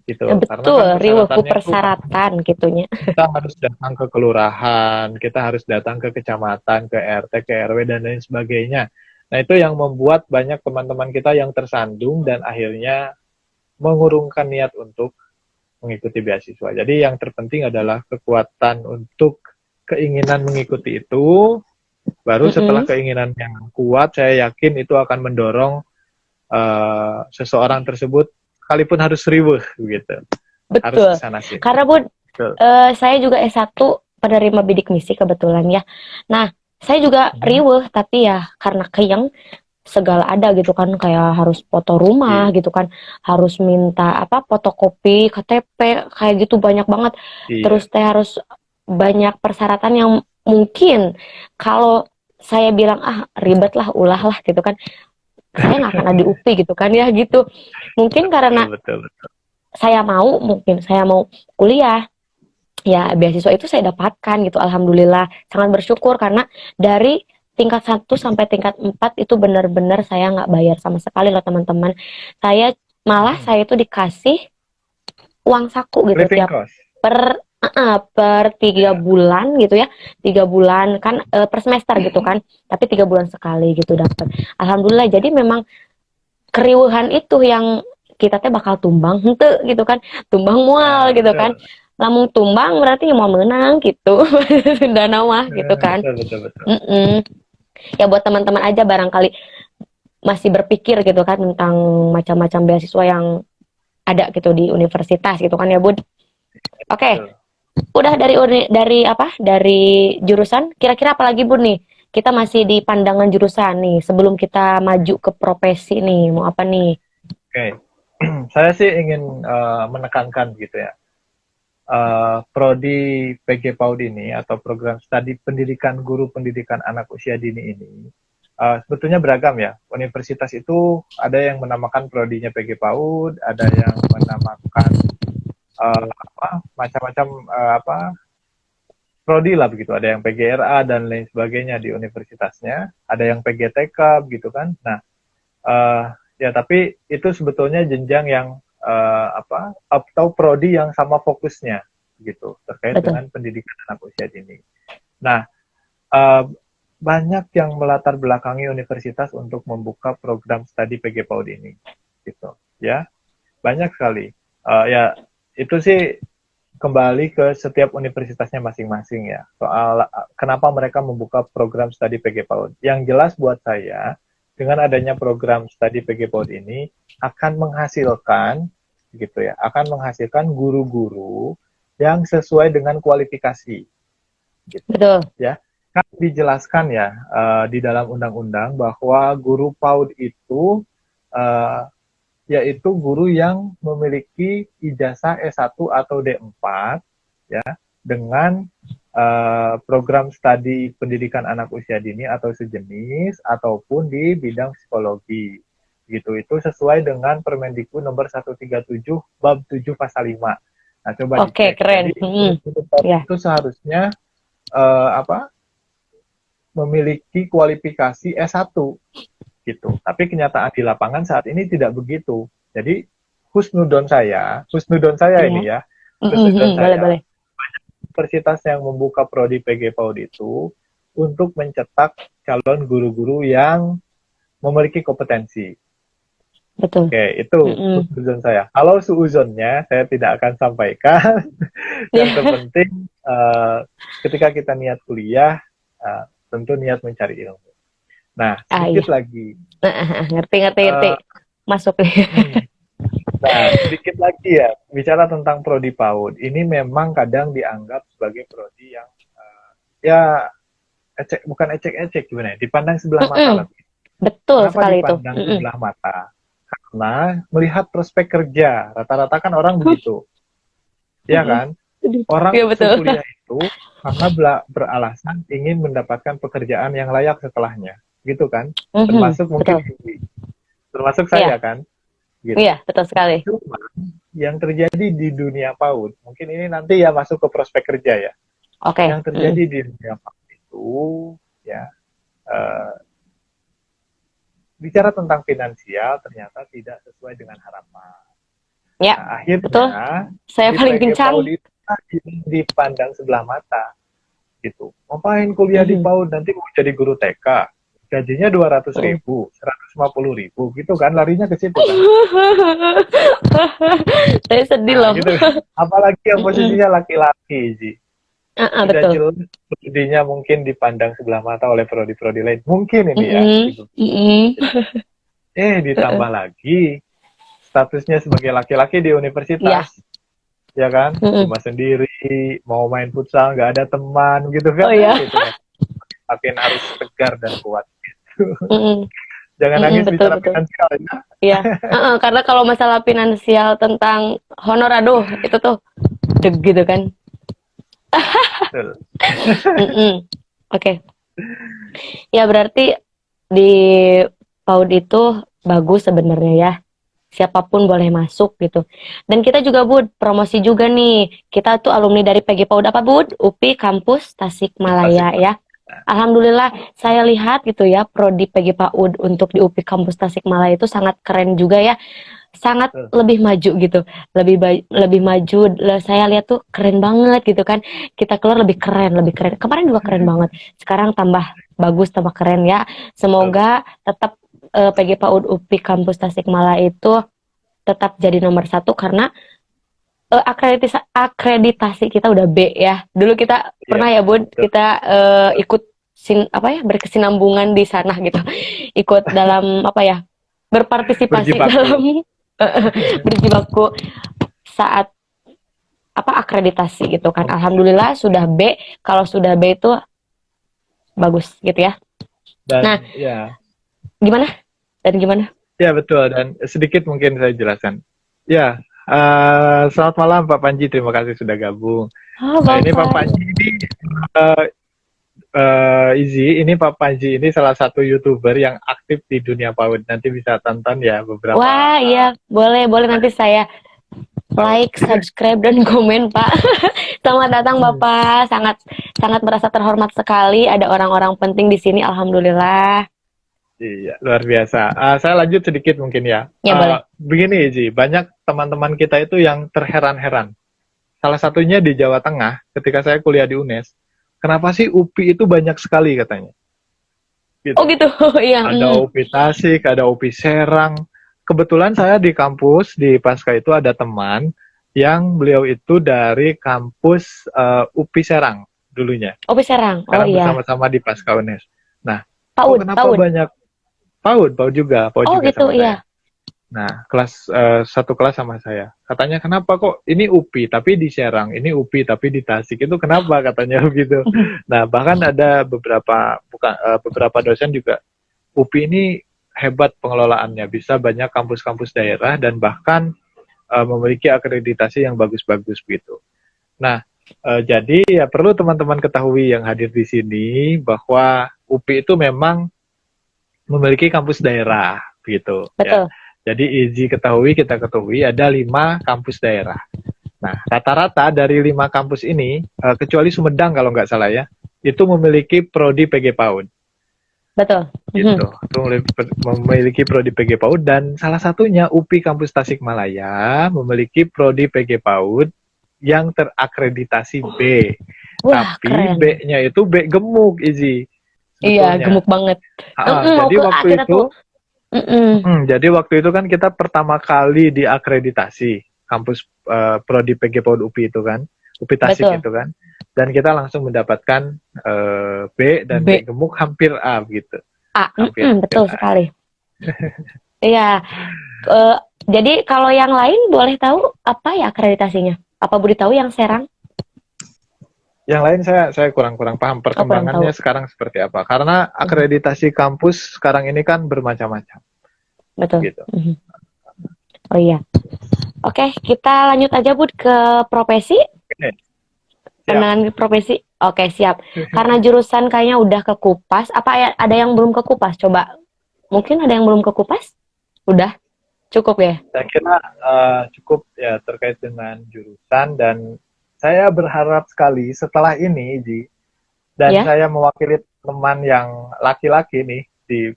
Speaker 2: gitu. Karena
Speaker 1: betul.
Speaker 2: kan
Speaker 1: Riweuh ku
Speaker 2: persyaratannya tuh
Speaker 1: persyaratan gitunya.
Speaker 2: kita harus datang ke kelurahan, kita harus datang ke kecamatan, ke RT, ke RW dan lain sebagainya. Nah, itu yang membuat banyak teman-teman kita yang tersandung dan akhirnya mengurungkan niat untuk mengikuti beasiswa. Jadi yang terpenting adalah kekuatan untuk keinginan mengikuti itu. Baru setelah
Speaker 1: Mm-mm.
Speaker 2: keinginan yang kuat, saya yakin itu akan mendorong seseorang tersebut, sekalipun harus riweh gitu, harus
Speaker 1: Betul.
Speaker 2: kesana sini.
Speaker 1: Karena Bun,
Speaker 2: Betul.
Speaker 1: saya juga S1 penerima bidik misi kebetulan ya. Nah, saya juga
Speaker 2: Hmm.
Speaker 1: riweuh tapi ya karena keyang segala ada gitu kan kayak harus foto rumah
Speaker 2: Iya,
Speaker 1: gitu kan harus minta fotokopi KTP kayak gitu banyak banget
Speaker 2: iya,
Speaker 1: terus teh harus banyak persyaratan yang mungkin kalau saya bilang ribet lah ulah lah gitu kan saya nggak akan ada di UPI gitu kan ya gitu mungkin
Speaker 2: betul,
Speaker 1: karena
Speaker 2: betul, betul.
Speaker 1: mungkin saya mau kuliah ya beasiswa itu saya dapatkan gitu alhamdulillah sangat bersyukur karena dari tingkat 1 sampai tingkat 4 itu benar-benar saya nggak bayar sama sekali loh teman-teman saya malah
Speaker 2: Hmm.
Speaker 1: saya itu dikasih uang saku gitu
Speaker 2: Living
Speaker 1: tiap
Speaker 2: cost,
Speaker 1: per 3 bulan gitu ya 3 bulan kan per semester gitu kan tapi 3 bulan sekali gitu dapat alhamdulillah jadi memang keriuhan itu yang kita teh bakal tumbang hente gitu kan tumbang mual gitu kan
Speaker 2: betul.
Speaker 1: lamun tumbang berarti mau menang gitu dana mah gitu kan.
Speaker 2: Betul, betul, betul.
Speaker 1: Mm-mm. Ya buat teman-teman aja barangkali masih berpikir gitu kan tentang macam-macam beasiswa yang ada gitu di universitas gitu kan ya Bud. Oke,
Speaker 2: Betul.
Speaker 1: udah dari jurusan kira-kira apa lagi Bud nih? Kita masih di pandangan jurusan nih sebelum kita maju ke profesi nih mau apa nih?
Speaker 2: Oke, saya sih ingin menekankan gitu ya. Prodi PG PAUD ini atau program studi pendidikan guru pendidikan anak usia dini ini sebetulnya beragam ya. Universitas itu ada yang menamakan prodinya PG PAUD, ada yang menamakan macam-macam prodi lah begitu. Ada yang PGRA dan lain sebagainya di universitasnya, ada yang PGTK gitu kan. Nah, ya tapi itu sebetulnya jenjang yang atau prodi yang sama fokusnya gitu terkait
Speaker 1: Betul.
Speaker 2: dengan pendidikan anak usia dini. Nah, uh, banyak yang melatar belakangi universitas untuk membuka program studi PG PAUD ini, gitu, ya, banyak sekali. Ya, itu sih kembali ke setiap universitasnya masing-masing ya. Soal kenapa mereka membuka program studi PG PAUD. Yang jelas buat saya, dengan adanya program studi PG PAUD ini akan menghasilkan, gitu ya, akan menghasilkan guru-guru yang sesuai dengan kualifikasi, gitu.
Speaker 1: Betul.
Speaker 2: Ya, kan dijelaskan ya di dalam undang-undang bahwa guru PAUD itu yaitu guru yang memiliki ijazah S1 atau D4 ya, dengan program studi pendidikan anak usia dini atau sejenis ataupun di bidang psikologi. Gitu, itu sesuai dengan Permendikbud nomor 137 bab 7 pasal 5. Nah, coba
Speaker 1: Oke,
Speaker 2: dicek.
Speaker 1: keren.
Speaker 2: Jadi
Speaker 1: Ya.
Speaker 2: itu seharusnya memiliki kualifikasi S1 gitu. Tapi kenyataan di lapangan saat ini tidak begitu. Jadi husnudon saya
Speaker 1: Iya.
Speaker 2: ini ya, husnudon
Speaker 1: Boleh,
Speaker 2: saya,
Speaker 1: boleh.
Speaker 2: universitas yang membuka prodi PG PAUD itu untuk mencetak calon guru-guru yang memiliki kompetensi.
Speaker 1: Betul.
Speaker 2: Oke, itu husnudon saya. Kalau suuzonnya saya tidak akan sampaikan. Yang terpenting ketika kita niat kuliah, tentu niat mencari ilmu. Nah, sedikit
Speaker 1: Iya.
Speaker 2: lagi.
Speaker 1: Ngerti. Masuk nih.
Speaker 2: Nah, sedikit lagi ya, bicara tentang prodi PAUD. Ini memang kadang dianggap sebagai prodi yang ya bukan ecek-ecek gimana ya, dipandang sebelah mata lebih.
Speaker 1: Betul
Speaker 2: Kenapa
Speaker 1: sekali itu.
Speaker 2: dipandang sebelah mata? Karena melihat prospek kerja, rata-rata kan orang begitu. Ya kan? Orang
Speaker 1: Iya, betul.
Speaker 2: kuliah itu karena beralasan ingin mendapatkan pekerjaan yang layak setelahnya. Gitu kan? Termasuk mungkin termasuk saya kan? Gitu.
Speaker 1: Iya, betul sekali.
Speaker 2: Cuma yang terjadi di dunia PAUD, mungkin ini nanti ya masuk ke prospek kerja ya.
Speaker 1: Oke.
Speaker 2: Yang terjadi di dunia PAUD itu ya bicara tentang finansial ternyata tidak sesuai dengan harapan.
Speaker 1: Ya,
Speaker 2: nah, akhirnya
Speaker 1: betul. Saya paling kencang.
Speaker 2: PAUD itu dipandang sebelah mata gitu. Ngapain kuliah di PAUD, nanti mau jadi guru TK, gajinya 200.000, 150.000 gitu kan, larinya ke situ kan.
Speaker 1: Saya sedih loh.
Speaker 2: Gitu. Apalagi yang posisinya laki-laki, Ji. Sudah
Speaker 1: betul.
Speaker 2: jelas prodinya mungkin dipandang sebelah mata oleh prodi-prodi lain. Mungkin ini ya. Gitu. Ditambah lagi statusnya sebagai laki-laki di universitas. Ya kan? Cuma sendiri, mau main futsal, nggak ada teman gitu kan. Gitu. Makin harus tegar dan kuat gitu. Jangan nangis bicara finansial ya.
Speaker 1: Iya, karena kalau masalah finansial tentang honor, aduh, itu tuh deg gitu kan. Oke. Ya berarti di PAUD itu bagus sebenarnya ya. Siapapun boleh masuk gitu. Dan kita juga Bud, promosi juga nih. Kita tuh alumni dari PG PAUD apa Bud? UPI Kampus Tasikmalaya ya. Alhamdulillah saya lihat gitu ya, prodi PG PAUD untuk di UPI Kampus Tasikmalaya itu sangat keren juga ya. Sangat lebih maju gitu. Lebih maju. Saya lihat tuh keren banget gitu kan. Kita keluar lebih keren. Kemarin juga keren banget. Sekarang tambah bagus, tambah keren ya. Semoga tetap PG PAUD UPI Kampus Tasikmalaya itu tetap jadi nomor 1 karena akreditasi kita udah B ya. Dulu kita pernah ya Bud, kita ikut berkesinambungan di sana gitu. Ikut dalam berpartisipasi dalam berjibaku saat akreditasi gitu kan. Alhamdulillah sudah B. Kalau sudah B itu bagus gitu ya.
Speaker 2: Dan
Speaker 1: nah,
Speaker 2: ya.
Speaker 1: Gimana?
Speaker 2: Ya betul, dan sedikit mungkin saya jelaskan. Ya, selamat malam Pak Panji, terima kasih sudah gabung.
Speaker 1: Ini
Speaker 2: Pak Panji ini Izzy, ini Pak Panji ini salah satu YouTuber yang aktif di dunia PAUD. Nanti bisa tonton ya beberapa.
Speaker 1: Wah, iya, boleh, boleh nanti saya like, subscribe, dan komen, Pak. Selamat datang, Bapak. Sangat, sangat merasa terhormat sekali. Ada orang-orang penting di sini. Alhamdulillah.
Speaker 2: Iya, luar biasa. Saya lanjut sedikit mungkin ya.
Speaker 1: Ya, boleh.
Speaker 2: Begini, Izzy, banyak teman-teman kita itu yang terheran-heran. Salah satunya di Jawa Tengah, ketika saya kuliah di UNES, kenapa sih UPI itu banyak sekali katanya? Gitu.
Speaker 1: Oh gitu, iya.
Speaker 2: Ada UPI Tasik, ada UPI Serang. Kebetulan saya di kampus, di Pasca itu ada teman yang beliau itu dari kampus UPI Serang dulunya.
Speaker 1: UPI Serang, oh
Speaker 2: Karena
Speaker 1: iya.
Speaker 2: bersama-sama di Pasca UNES. Nah,
Speaker 1: PAUD,
Speaker 2: kenapa
Speaker 1: PAUD.
Speaker 2: banyak PAUD juga
Speaker 1: Oh gitu,
Speaker 2: sama
Speaker 1: iya.
Speaker 2: saya. Nah, satu kelas sama saya. Katanya kenapa kok ini UPI tapi di Serang, ini UPI tapi di Tasik. Itu kenapa katanya begitu. Nah, bahkan ada beberapa dosen juga UPI ini hebat pengelolaannya, bisa banyak kampus-kampus daerah dan bahkan memiliki akreditasi yang bagus-bagus begitu. Nah, jadi ya perlu teman-teman ketahui yang hadir di sini bahwa UPI itu memang memiliki kampus daerah gitu.
Speaker 1: Betul.
Speaker 2: Ya. Jadi kita ketahui ada 5 kampus daerah. Nah, rata-rata dari 5 kampus ini, kecuali Sumedang kalau nggak salah ya, itu memiliki prodi PG PAUD.
Speaker 1: Betul.
Speaker 2: Gitu. Itu memiliki prodi PG PAUD dan salah satunya UPI Kampus Tasikmalaya memiliki prodi PG PAUD yang terakreditasi B.
Speaker 1: Wah,
Speaker 2: Tapi
Speaker 1: keren.
Speaker 2: B-nya itu B gemuk, Izzy.
Speaker 1: Iya, gemuk banget.
Speaker 2: Jadi waktu itu jadi waktu itu kan kita pertama kali diakreditasi kampus prodi PG PAUD UPI itu kan, UPI Tasik
Speaker 1: Betul.
Speaker 2: itu kan, dan kita langsung mendapatkan B dan B gemuk hampir A gitu.
Speaker 1: Betul sekali. Iya. Jadi kalau yang lain boleh tahu apa ya akreditasinya? Apa Budi tahu yang Serang?
Speaker 2: Yang lain saya kurang paham perkembangannya sekarang seperti apa. Karena akreditasi kampus sekarang ini kan bermacam-macam.
Speaker 1: Betul.
Speaker 2: Gitu.
Speaker 1: Oh iya. Oke, kita lanjut aja Bud ke profesi. Pandangan profesi. Oke, siap. Karena jurusan kayaknya udah kekupas. Apa ya, ada yang belum kekupas? Coba. Mungkin ada yang belum kekupas? Udah? Cukup ya?
Speaker 2: Saya kira cukup ya terkait dengan jurusan dan saya berharap sekali setelah ini, Ji, dan saya mewakili teman yang laki-laki nih di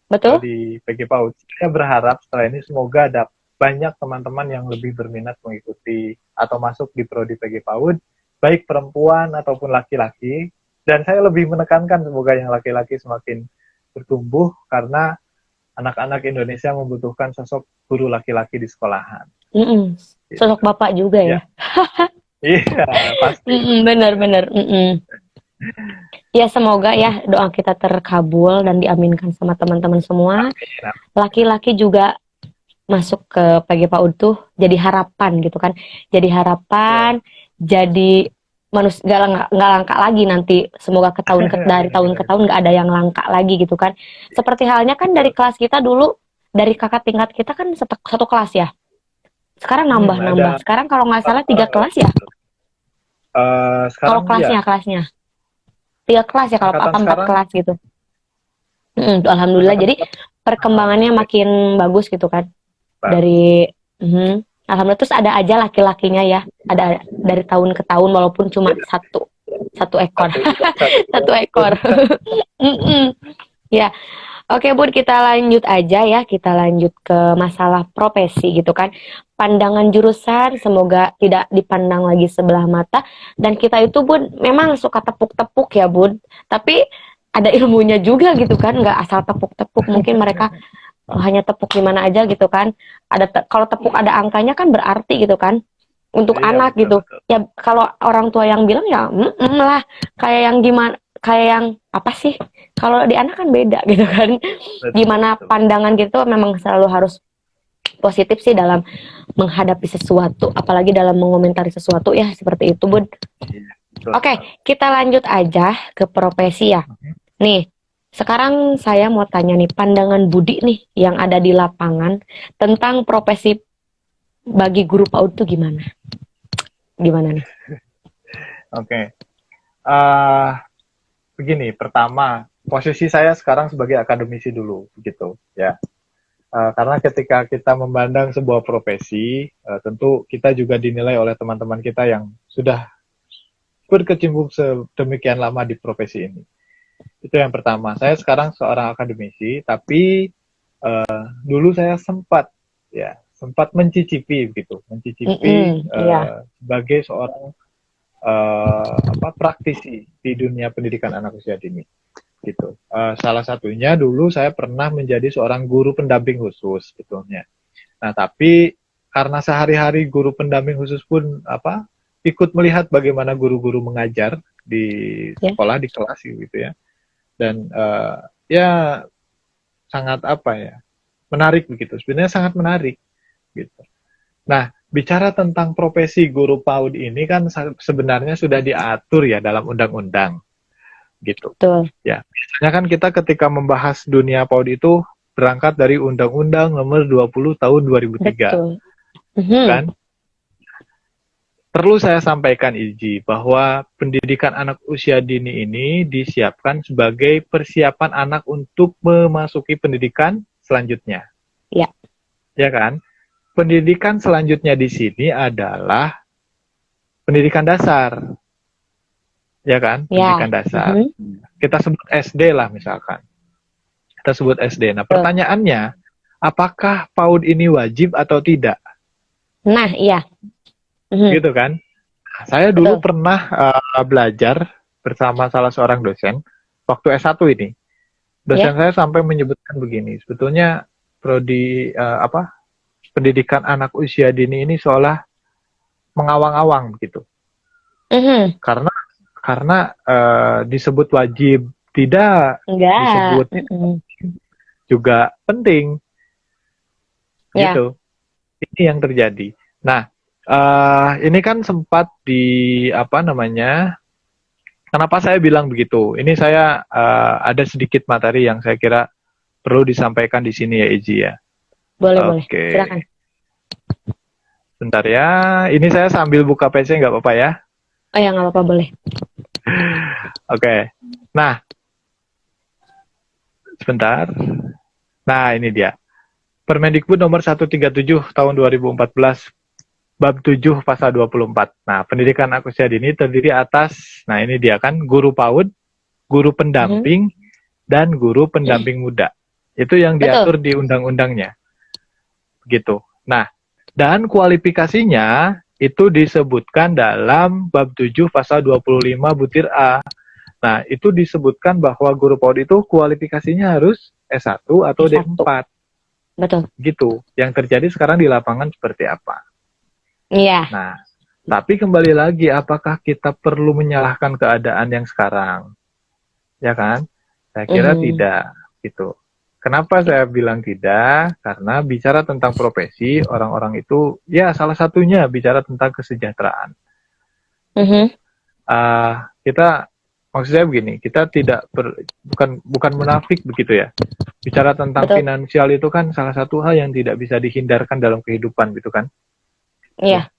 Speaker 2: PG PAUD. Saya berharap setelah ini semoga ada banyak teman-teman yang lebih berminat mengikuti atau masuk di prodi PG PAUD, baik perempuan ataupun laki-laki. Dan saya lebih menekankan semoga yang laki-laki semakin bertumbuh karena anak-anak Indonesia membutuhkan sosok guru laki-laki di sekolahan.
Speaker 1: Sosok bapak juga ya?
Speaker 2: Iya, pasti.
Speaker 1: Benar-benar. Ya semoga ya doa kita terkabul dan diaminkan sama teman-teman semua. Laki-laki juga masuk ke PG PAUD tuh jadi harapan gitu kan. Jadi harapan, jadi manusia nggak langka lagi nanti. Semoga dari tahun ke tahun nggak ada yang langka lagi gitu kan. Seperti halnya kan dari kelas kita dulu, dari kakak tingkat kita kan satu kelas ya. Sekarang nambah. Sekarang kalau nggak salah 3 kelas ya. Kalau kelasnya 3 kelas ya, kalau 4 kelas gitu. Alhamdulillah, jadi perkembangannya makin bagus gitu kan. Dari alhamdulillah, terus ada aja laki-lakinya ya, ada dari tahun ke tahun walaupun cuma satu ekor. Satu ekor. Ya. Oke Bud, kita lanjut aja ya, kita lanjut ke masalah profesi gitu kan. Pandangan jurusan semoga tidak dipandang lagi sebelah mata. Dan kita itu Bud, memang suka tepuk-tepuk ya Bud, tapi ada ilmunya juga gitu kan, nggak asal tepuk-tepuk. Mungkin mereka hanya tepuk gimana aja gitu kan. Kalau tepuk ada angkanya kan berarti gitu kan. Untuk anak gitu. Ya kalau orang tua yang bilang ya lah, kayak yang gimana, kayak yang apa sih? Kalau di anak kan beda gitu kan. Gimana pandangan gitu memang selalu harus positif sih dalam menghadapi sesuatu, apalagi dalam mengomentari sesuatu ya, seperti itu Bud. Oke, kita lanjut aja ke profesi ya. Nih, sekarang saya mau tanya nih, pandangan Budi nih yang ada di lapangan tentang profesi bagi guru PAUD itu gimana? Gimana nih?
Speaker 2: Oke. begini, pertama, posisi saya sekarang sebagai akademisi dulu, begitu ya. Karena ketika kita memandang sebuah profesi, tentu kita juga dinilai oleh teman-teman kita yang sudah berkecimpung sedemikian lama di profesi ini. Itu yang pertama. Saya sekarang seorang akademisi, tapi dulu saya sempat mencicipi gitu,
Speaker 1: Iya,
Speaker 2: sebagai seorang praktisi di dunia pendidikan anak usia dini gitu. Salah satunya dulu saya pernah menjadi seorang guru pendamping khusus sebetulnya. Nah, tapi karena sehari-hari guru pendamping khusus pun ikut melihat bagaimana guru-guru mengajar di
Speaker 1: ya,
Speaker 2: sekolah, di kelas gitu ya. Dan ya sangat menarik begitu. Sebenarnya sangat menarik gitu. Nah, bicara tentang profesi guru PAUD ini kan sebenarnya sudah diatur ya dalam undang-undang gitu.
Speaker 1: betul,
Speaker 2: Ya, biasanya kan kita ketika membahas dunia PAUD itu berangkat dari Undang-Undang Nomor 20 Tahun 2003,
Speaker 1: betul. Mhm.
Speaker 2: kan? Perlu saya sampaikan Iji bahwa pendidikan anak usia dini ini disiapkan sebagai persiapan anak untuk memasuki pendidikan selanjutnya.
Speaker 1: Ya,
Speaker 2: Ya kan? Pendidikan selanjutnya di sini adalah pendidikan dasar. Ya kan?
Speaker 1: ya.
Speaker 2: Pendidikan dasar.
Speaker 1: Mhm.
Speaker 2: Kita sebut SD lah misalkan. Kita sebut SD. Nah,
Speaker 1: Betul.
Speaker 2: pertanyaannya, apakah PAUD ini wajib atau tidak?
Speaker 1: Nah, iya. Mhm.
Speaker 2: Gitu kan? Saya dulu
Speaker 1: Betul.
Speaker 2: pernah belajar bersama salah seorang dosen waktu S1 ini. Dosen
Speaker 1: Ya.
Speaker 2: saya sampai menyebutkan begini, sebetulnya prodi pendidikan anak usia dini ini seolah mengawang-awang begitu.
Speaker 1: Mhm.
Speaker 2: Karena disebut wajib, tidak
Speaker 1: Enggak.
Speaker 2: disebut juga penting
Speaker 1: Ya.
Speaker 2: gitu. Ini yang terjadi. Nah, ini kan sempat kenapa saya bilang begitu? Ini saya ada sedikit materi yang saya kira perlu disampaikan di sini ya, Iji ya.
Speaker 1: Boleh, boleh.
Speaker 2: Oke,
Speaker 1: Silakan.
Speaker 2: bentar ya. Ini saya sambil buka PC nggak apa-apa ya?
Speaker 1: Oh ya, nggak apa-apa, boleh.
Speaker 2: Oke. Nah, sebentar. Nah, ini dia. Permendikbud nomor 137 tahun 2014 bab 7 pasal 24. Nah, pendidikan anak usia dini terdiri atas, nah ini dia kan, guru PAUD, guru pendamping, dan guru pendamping muda. Itu yang diatur
Speaker 1: Betul.
Speaker 2: di undang-undangnya. Gitu. Nah, dan kualifikasinya itu disebutkan dalam bab 7 pasal 25 butir A. Nah, itu disebutkan bahwa guru PAUD itu kualifikasinya harus S1 atau
Speaker 1: S1.
Speaker 2: D4.
Speaker 1: Betul.
Speaker 2: Gitu. Yang terjadi sekarang di lapangan seperti apa?
Speaker 1: Iya.
Speaker 2: Nah, tapi kembali lagi, apakah kita perlu menyalahkan keadaan yang sekarang? Ya kan? Saya kira tidak. Gitu. Kenapa saya bilang tidak? Karena bicara tentang profesi, orang-orang itu, ya salah satunya bicara tentang kesejahteraan. Kita, maksud saya begini, kita tidak bukan munafik begitu ya. Bicara tentang
Speaker 1: Betul.
Speaker 2: finansial itu kan salah satu hal yang tidak bisa dihindarkan dalam kehidupan gitu kan.
Speaker 1: Iya.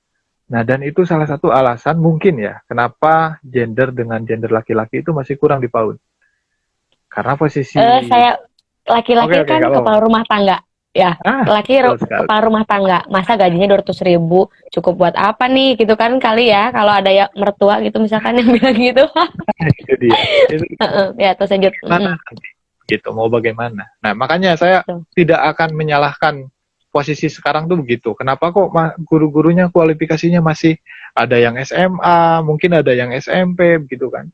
Speaker 2: Nah, dan itu salah satu alasan mungkin ya, kenapa gender dengan gender laki-laki itu masih kurang di PAUD. Karena posisi...
Speaker 1: Saya laki-laki
Speaker 2: Oke,
Speaker 1: kan kepala rumah tangga. Ya, laki kepala rumah tangga. Masa gajinya 200.000 cukup buat apa nih? Gitu kan kali ya, kalau ada yang mertua gitu misalkan yang bilang gitu.
Speaker 2: Itu dia.
Speaker 1: Ya, terus lanjut.
Speaker 2: Gitu, mau bagaimana. Nah, makanya saya tidak akan menyalahkan posisi sekarang tuh begitu. Kenapa kok guru-gurunya kualifikasinya masih ada yang SMA, mungkin ada yang SMP begitu kan.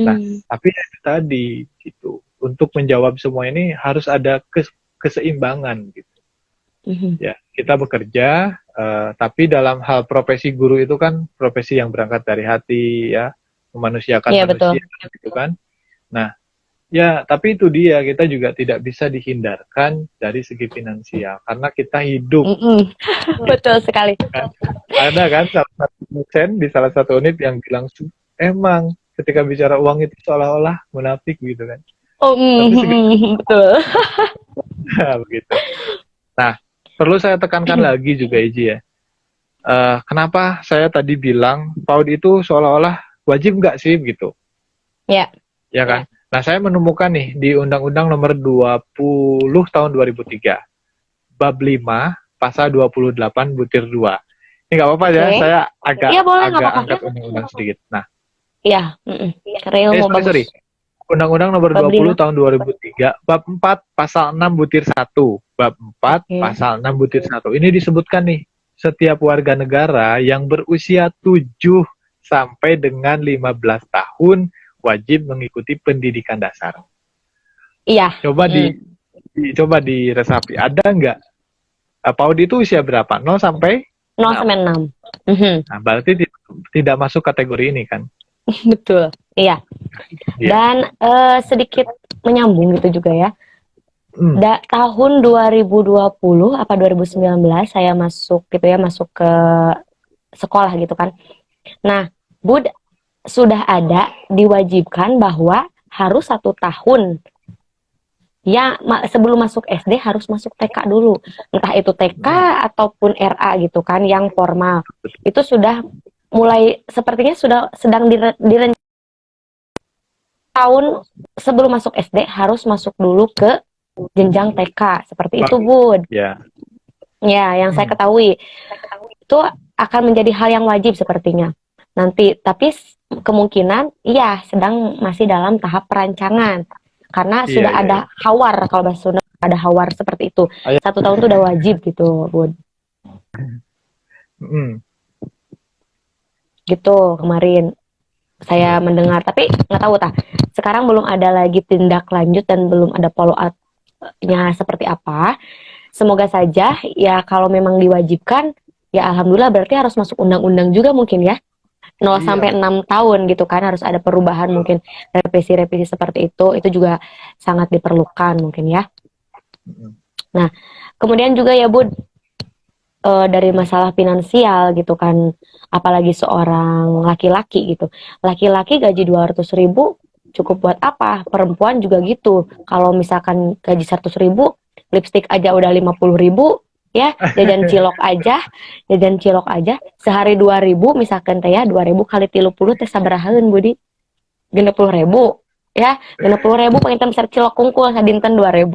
Speaker 2: Nah, tapi itu tadi gitu. Untuk menjawab semua ini harus ada keseimbangan gitu. Ya, kita bekerja, tapi dalam hal profesi guru itu kan profesi yang berangkat dari hati ya, memanusiakan manusia gitu kan. Nah, ya, tapi itu dia, kita juga tidak bisa dihindarkan dari segi finansial karena kita hidup.
Speaker 1: Betul sekali.
Speaker 2: Ada kan salah satu dosen di salah satu unit yang bilang emang ketika bicara uang itu seolah-olah munafik gitu kan.
Speaker 1: Betul.
Speaker 2: Begitu. Nah, perlu saya tekankan lagi juga Iji ya. Kenapa saya tadi bilang PAUD itu seolah-olah wajib nggak sih gitu?
Speaker 1: Ya.
Speaker 2: ya kan? Nah, saya menemukan nih di Undang-Undang Nomor 20 Tahun 2003, bab 5 pasal 28 butir 2. Ini nggak apa-apa ya,
Speaker 1: Oke.
Speaker 2: saya agak
Speaker 1: Iya boleh, nggak
Speaker 2: agak
Speaker 1: apa-apa.
Speaker 2: angkat undang-undang sedikit. Nah,
Speaker 1: Iya, karena ilmu bagus.
Speaker 2: sorry. Undang-Undang Nomor
Speaker 1: Bab
Speaker 2: 20
Speaker 1: 5.
Speaker 2: Tahun 2003, bab 4 pasal 6 butir 1. Bab 4
Speaker 1: Oke.
Speaker 2: pasal 6 butir 1. Ini disebutkan nih, setiap warga negara yang berusia 7 sampai dengan 15 tahun wajib mengikuti pendidikan dasar.
Speaker 1: Iya.
Speaker 2: Coba diresapi, ada nggak? PAUD itu usia berapa? 0 sampai
Speaker 1: 0 sampai 6. Mhm.
Speaker 2: Nah, berarti tidak masuk kategori ini kan?
Speaker 1: Betul. Iya.
Speaker 2: Iya.
Speaker 1: Dan sedikit menyambung gitu juga ya. Tahun 2020 apa 2019 saya masuk gitu ya, masuk ke sekolah gitu kan. Nah, Bud, sudah ada diwajibkan bahwa harus 1 tahun ya sebelum masuk SD harus masuk TK dulu, entah itu TK ataupun RA gitu kan, yang formal itu sudah mulai sepertinya sudah sedang direncanakan. Tahun sebelum masuk SD harus masuk dulu ke jenjang TK seperti itu, Bud.
Speaker 2: Ya.
Speaker 1: Ya, yang saya ketahui itu akan menjadi hal yang wajib sepertinya nanti, tapi kemungkinan iya masih dalam tahap perancangan. Karena sudah ada hawar, kalau bahasa Sunda ada hawar seperti itu. 1 tahun itu udah wajib gitu, Bud. Gitu kemarin saya mendengar, tapi nggak tahu sekarang belum ada lagi tindak lanjut dan belum ada follow up-nya seperti apa. Semoga saja ya, kalau memang diwajibkan ya alhamdulillah, berarti harus masuk undang-undang juga mungkin ya. 0 sampai 6 tahun gitu kan, harus ada perubahan mungkin, revisi-revisi seperti itu juga sangat diperlukan mungkin ya. Nah, kemudian juga ya Bud, dari masalah finansial gitu kan, apalagi seorang laki-laki gitu. Laki-laki gaji 200.000 cukup buat apa? Perempuan juga gitu. Kalau misalkan gaji 100.000, lipstick aja udah 50.000. Ya, jajan cilok aja sehari 2.000 misalkan teh ya, 2.000 kali 30 teh sabarahaeun Budi? 60.000 ya, 60.000 pengen besar cilok kungkul sadinten 2.000.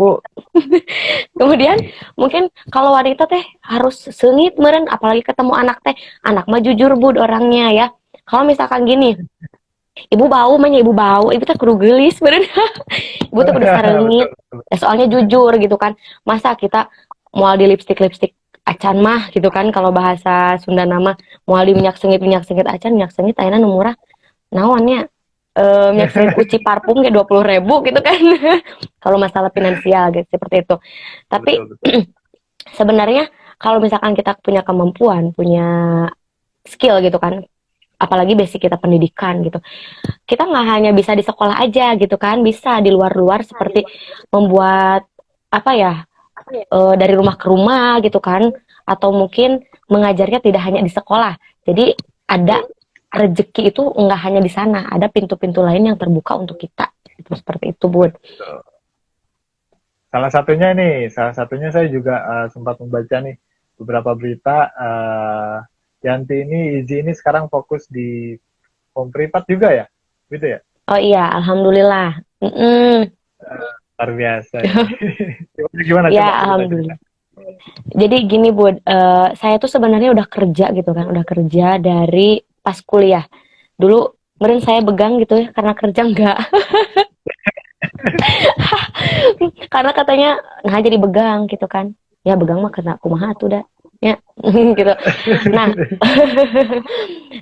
Speaker 1: Kemudian mungkin kalau wanita teh harus seungit meureun, apalagi ketemu anak teh, anak mah jujur Bud orangnya ya. Kalau misalkan gini, ibu bau ibu teh kudu geulis meureun. Ibu teh kudu sareungit. Soalnya jujur gitu kan. Masa kita moal di lipstick acan mah gitu kan, kalau bahasa Sunda nama moal di minyak sengit acan, minyak sengit ayeuna nu murah naonnya, minyak sengit uci parfum kayak 20.000 gitu kan. Kalau masalah finansial gitu seperti itu. Tapi sebenarnya kalau misalkan kita punya kemampuan, punya skill gitu kan, apalagi basic kita pendidikan gitu, kita nggak hanya bisa di sekolah aja gitu kan, bisa di luar-luar seperti membuat apa ya, dari rumah ke rumah gitu kan, atau mungkin mengajarnya tidak hanya di sekolah. Jadi ada rezeki itu nggak hanya di sana, ada pintu-pintu lain yang terbuka untuk kita. Itu seperti itu, Bud.
Speaker 2: Salah satunya saya juga sempat membaca nih beberapa berita, Yanti ini, Izzy ini sekarang fokus di home privat juga ya, gitu ya?
Speaker 1: Oh iya, alhamdulillah.
Speaker 2: Luar biasa. Gimana?
Speaker 1: Ya,
Speaker 2: Coba
Speaker 1: alhamdulillah. Jadi gini Bud, saya tuh sebenarnya udah kerja gitu kan, udah kerja dari pas kuliah. Dulu kemarin saya begang gitu ya, karena kerja enggak. Karena katanya nah jadi begang gitu kan. Ya begang mah kena kumaha tuh dah. Ya gitu. Nah.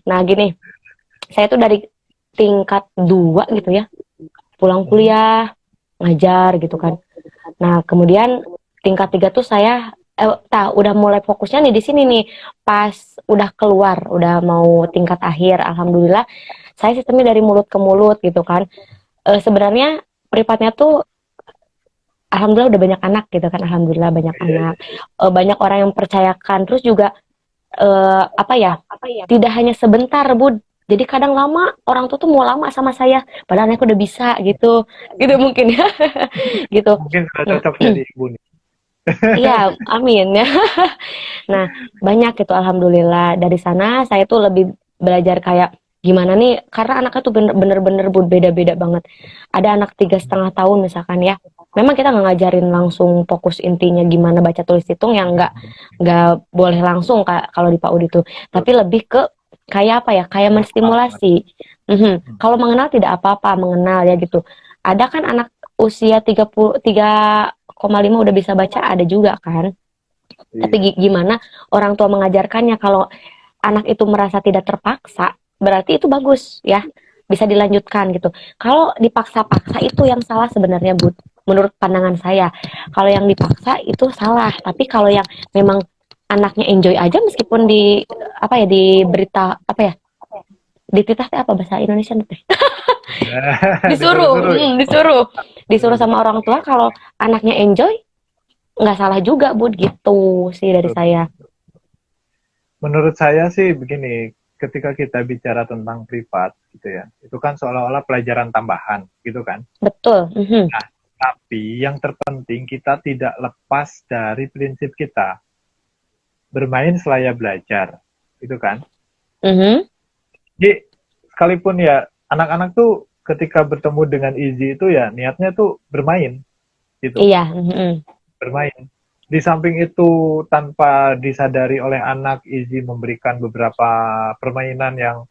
Speaker 1: Nah gini, saya tuh dari tingkat 2 gitu ya, pulang kuliah ngajar gitu kan. Nah kemudian tingkat 3 tuh saya udah mulai fokusnya nih di sini nih, pas udah keluar, udah mau tingkat akhir, alhamdulillah saya sistemnya dari mulut ke mulut gitu kan. Sebenarnya privatnya tuh alhamdulillah udah banyak anak gitu kan, alhamdulillah banyak anak, banyak orang yang mempercayakan, terus juga tidak hanya sebentar Bud, jadi kadang lama orang tuh mau lama sama saya padahal aku udah bisa gitu mungkin ya. Gitu
Speaker 2: mungkin sudah cocok jadi ibu nih.
Speaker 1: Iya, amin ya. Nah banyak gitu alhamdulillah, dari sana saya tuh lebih belajar kayak gimana nih, karena anaknya tuh bener-bener beda-beda banget. Ada anak 3,5 tahun misalkan ya, memang kita nggak ngajarin langsung fokus intinya gimana baca tulis hitung, yang nggak boleh langsung kalau di PAUD itu, tapi lebih ke kayak apa ya, kayak menstimulasi. Kalau mengenal tidak apa-apa, mengenal ya gitu. Ada kan anak usia 3,5 udah bisa baca, ada juga kan. Tapi
Speaker 2: Iya.
Speaker 1: gimana orang tua mengajarkannya. Kalau anak itu merasa tidak terpaksa, berarti itu bagus ya, bisa dilanjutkan gitu. Kalau dipaksa-paksa itu yang salah sebenarnya, Bu. Menurut pandangan saya, kalau yang dipaksa itu salah. Tapi kalau yang memang anaknya enjoy aja, meskipun di apa ya, di berita apa ya, dititah teh apa bahasa Indonesia teh?
Speaker 2: Disuruh-suruh ya.
Speaker 1: Disuruh sama orang tua, kalau anaknya enjoy, nggak salah juga, Bud, gitu sih dari saya.
Speaker 2: Menurut saya sih begini, ketika kita bicara tentang privat gitu ya, itu kan seolah-olah pelajaran tambahan gitu kan.
Speaker 1: Betul.
Speaker 2: Nah, tapi yang terpenting kita tidak lepas dari prinsip kita, bermain selaya belajar, gitu kan. Jadi sekalipun ya anak-anak tuh ketika bertemu dengan Izzy itu ya niatnya tuh bermain gitu,
Speaker 1: Iya.
Speaker 2: bermain. Di samping itu tanpa disadari oleh anak, Izzy memberikan beberapa permainan yang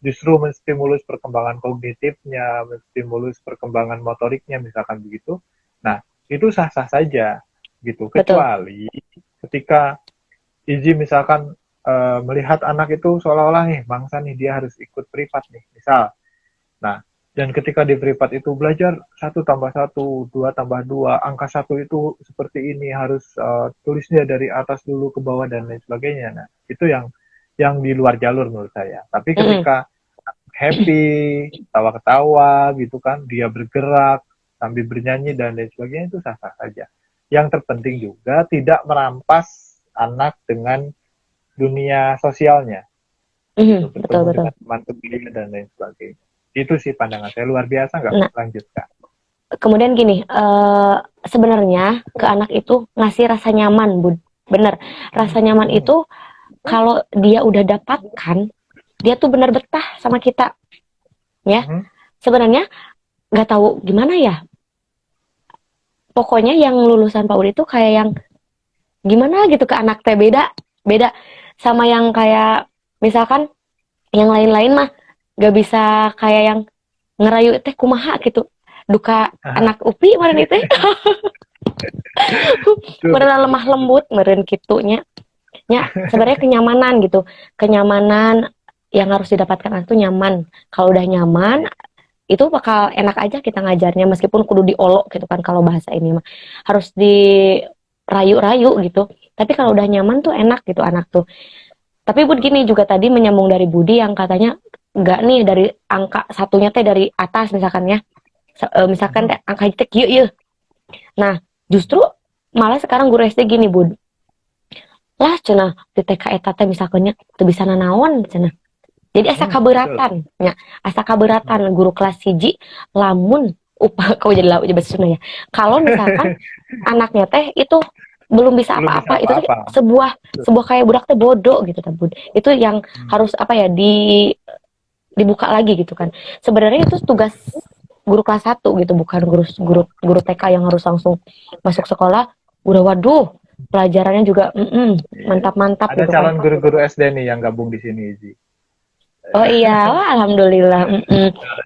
Speaker 2: justru menstimulus perkembangan kognitifnya, menstimulus perkembangan motoriknya, misalkan begitu. Nah, itu sah-sah saja gitu.
Speaker 1: Betul.
Speaker 2: Kecuali ketika Izzy misalkan melihat anak itu seolah-olah nih bangsa nih dia harus ikut privat nih, misal. Nah, dan ketika di privat itu belajar 1+1, 2+2, angka 1 itu seperti ini, harus tulisnya dari atas dulu ke bawah dan lain sebagainya. Nah, itu yang di luar jalur menurut saya. Tapi ketika happy, tawa-ketawa gitu kan, dia bergerak sambil bernyanyi dan lain sebagainya, itu sah-sah saja. Yang terpenting juga tidak merampas anak dengan dunia sosialnya. Gitu,
Speaker 1: Betul,
Speaker 2: bertemu
Speaker 1: betul.
Speaker 2: dengan teman-temannya dan lain sebagainya. Itu sih pandangan saya, luar biasa nggak?
Speaker 1: Nah,
Speaker 2: Lanjutkan.
Speaker 1: kemudian gini, sebenarnya ke anak itu ngasih rasa nyaman, Bud. Bener, rasa nyaman itu kalau dia udah dapatkan, dia tuh bener betah sama kita, ya. Sebenarnya nggak tahu gimana ya. Pokoknya yang lulusan PAUD itu kayak yang gimana gitu ke anak teh, beda sama yang kayak misalkan yang lain-lain mah gak bisa kayak yang ngerayu teh kumaha gitu, duka anak upi meren itu meren lemah lembut meren gitunya nya. Sebenarnya kenyamanan gitu, kenyamanan yang harus didapatkan anak itu nyaman. Kalau udah nyaman itu bakal enak aja kita ngajarnya, meskipun kudu diolok gitu kan, kalau bahasa ini mah harus dirayu-rayu gitu. Tapi kalau udah nyaman tuh enak gitu anak tuh. Tapi Bud gini juga tadi menyambung dari Budi yang katanya enggak nih dari angka satunya teh dari atas misalkan ya. Misalkan angka teh kieu. Nah, justru malah sekarang guru SD gini, Bud. Lah cenah di TK eta teh misalkannya teu bisa nanaon cenah. Jadi asa kabeuratan, nya asa kabeuratan guru kelas 1 lamun upah kau jadi bahasa Sunda ya. Kalau misalkan anaknya teh itu belum bisa apa-apa, itu sebuah kayak budak teh bodoh gitu kan, Bud. Itu yang harus apa ya, dibuka lagi gitu kan. Sebenarnya itu tugas guru kelas 1 gitu, bukan guru TK yang harus langsung masuk sekolah udah waduh pelajarannya juga mantap-mantap
Speaker 2: ada
Speaker 1: gitu
Speaker 2: calon
Speaker 1: kan.
Speaker 2: guru-guru SD nih yang gabung di sini, Izzy.
Speaker 1: Oh iya, wah, alhamdulillah.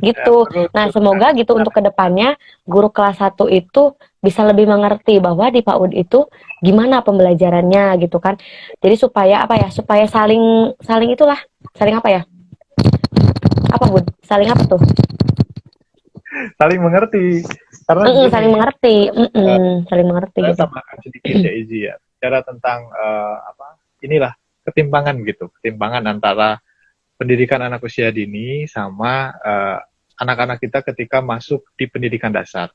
Speaker 1: Gitu. Nah, semoga gitu untuk kedepannya guru kelas 1 itu bisa lebih mengerti bahwa di PAUD itu gimana pembelajarannya gitu kan. Jadi supaya apa ya? Supaya saling itulah. Saling apa ya? Apa, Bud? Saling apa tuh?
Speaker 2: Saling mengerti. Karena begini,
Speaker 1: Saling mengerti. Saling mengerti
Speaker 2: saya
Speaker 1: gitu.
Speaker 2: tambahkan sedikit ya, Izzy ya. Bicara tentang inilah ketimpangan gitu. Ketimpangan antara pendidikan anak usia dini sama anak-anak kita ketika masuk di pendidikan dasar.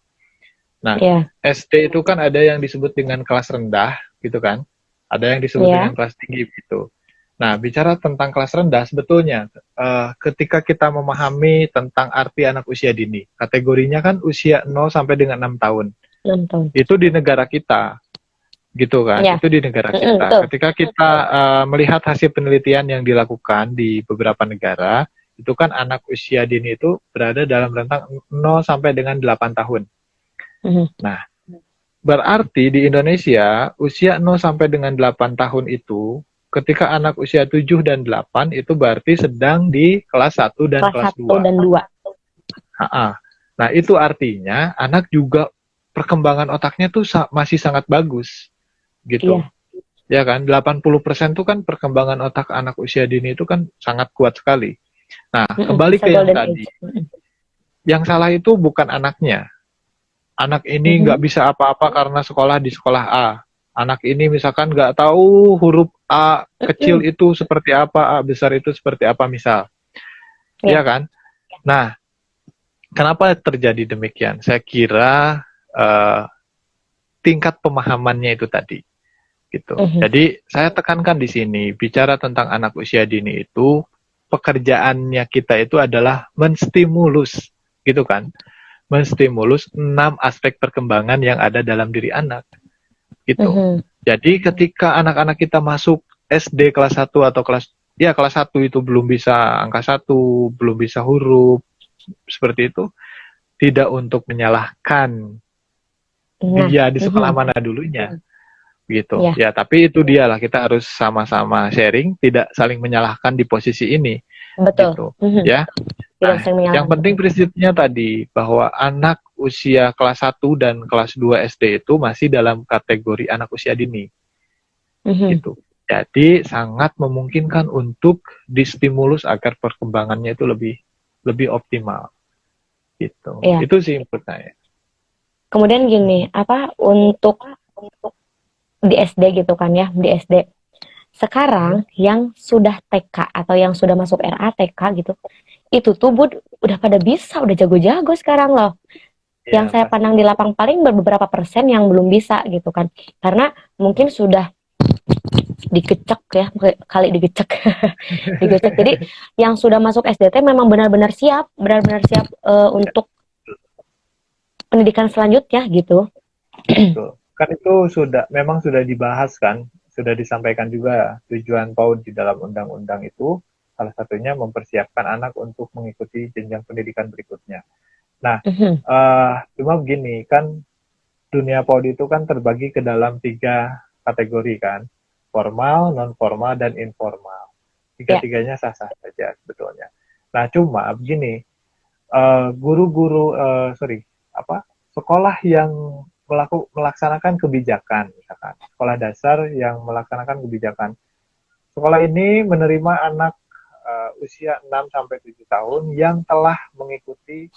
Speaker 2: Nah, SD itu kan ada yang disebut dengan kelas rendah, gitu kan? Ada yang disebut dengan kelas tinggi, gitu. Nah, bicara tentang kelas rendah, sebetulnya ketika kita memahami tentang arti anak usia dini, kategorinya kan usia 0 sampai dengan 6 tahun.
Speaker 1: 6 tahun.
Speaker 2: Itu di negara kita, gitu kan? Itu di negara kita. Ketika kita melihat hasil penelitian yang dilakukan di beberapa negara, itu kan anak usia dini itu berada dalam rentang 0 sampai dengan 8 tahun. Nah, berarti di Indonesia usia 0 sampai dengan 8 tahun itu ketika anak usia 7 dan 8 itu berarti sedang di kelas 1 dan
Speaker 1: Kelas
Speaker 2: kelas
Speaker 1: 1
Speaker 2: 2.
Speaker 1: dan 2.
Speaker 2: Nah, itu artinya anak juga perkembangan otaknya tuh masih sangat bagus gitu.
Speaker 1: Iya.
Speaker 2: Ya kan, 80% tuh kan perkembangan otak anak usia dini itu kan sangat kuat sekali. Nah, kembali
Speaker 1: Bisa
Speaker 2: ke yang
Speaker 1: golden
Speaker 2: tadi.
Speaker 1: age.
Speaker 2: Yang salah itu bukan anaknya. Anak ini nggak bisa apa-apa karena sekolah di sekolah A. Anak ini misalkan nggak tahu huruf A kecil itu seperti apa, A besar itu seperti apa misal. Iya kan? Nah, kenapa terjadi demikian? Saya kira tingkat pemahamannya itu tadi. Gitu. Jadi saya tekankan di sini bicara tentang anak usia dini itu pekerjaannya kita itu adalah menstimulus, gitu kan? Menstimulus 6 aspek perkembangan yang ada dalam diri anak. Gitu. Jadi ketika anak-anak kita masuk SD kelas 1 atau kelas 1 itu belum bisa angka 1, belum bisa huruf seperti itu, tidak untuk menyalahkan dia di sekolah mana dulunya. Gitu. Ya, tapi itu dialah kita harus sama-sama sharing, tidak saling menyalahkan di posisi ini.
Speaker 1: Betul.
Speaker 2: Gitu. Ya. Nah, yang penting prinsipnya tadi bahwa anak usia kelas 1 dan kelas 2 SD itu masih dalam kategori anak usia dini. Gitu. Jadi sangat memungkinkan untuk distimulus agar perkembangannya itu lebih optimal. Gitu.
Speaker 1: Ya.
Speaker 2: Itu sih input saya.
Speaker 1: Kemudian gini, untuk di SD gitu kan ya, di SD. Sekarang yang sudah TK atau yang sudah masuk RATK gitu, itu tuh udah pada bisa, udah jago-jago sekarang loh. Yang saya pandang di lapang paling beberapa persen yang belum bisa gitu kan. Karena mungkin sudah digecek ya, kali digecek. Digecek. Jadi yang sudah masuk SDT memang benar-benar siap untuk pendidikan selanjutnya gitu.
Speaker 2: Betul. Kan itu memang sudah dibahas kan, sudah disampaikan juga tujuan PAUD di dalam undang-undang itu salah satunya mempersiapkan anak untuk mengikuti jenjang pendidikan berikutnya. Nah, cuma begini kan, dunia PAUD itu kan terbagi ke dalam 3 kategori kan, formal, non formal, dan informal. Tiga-tiganya sah-sah saja sebetulnya. Nah, cuma begini, sekolah yang melaksanakan kebijakan, misalkan sekolah dasar yang melaksanakan kebijakan. Sekolah ini menerima anak usia 6 sampai 7 tahun yang telah mengikuti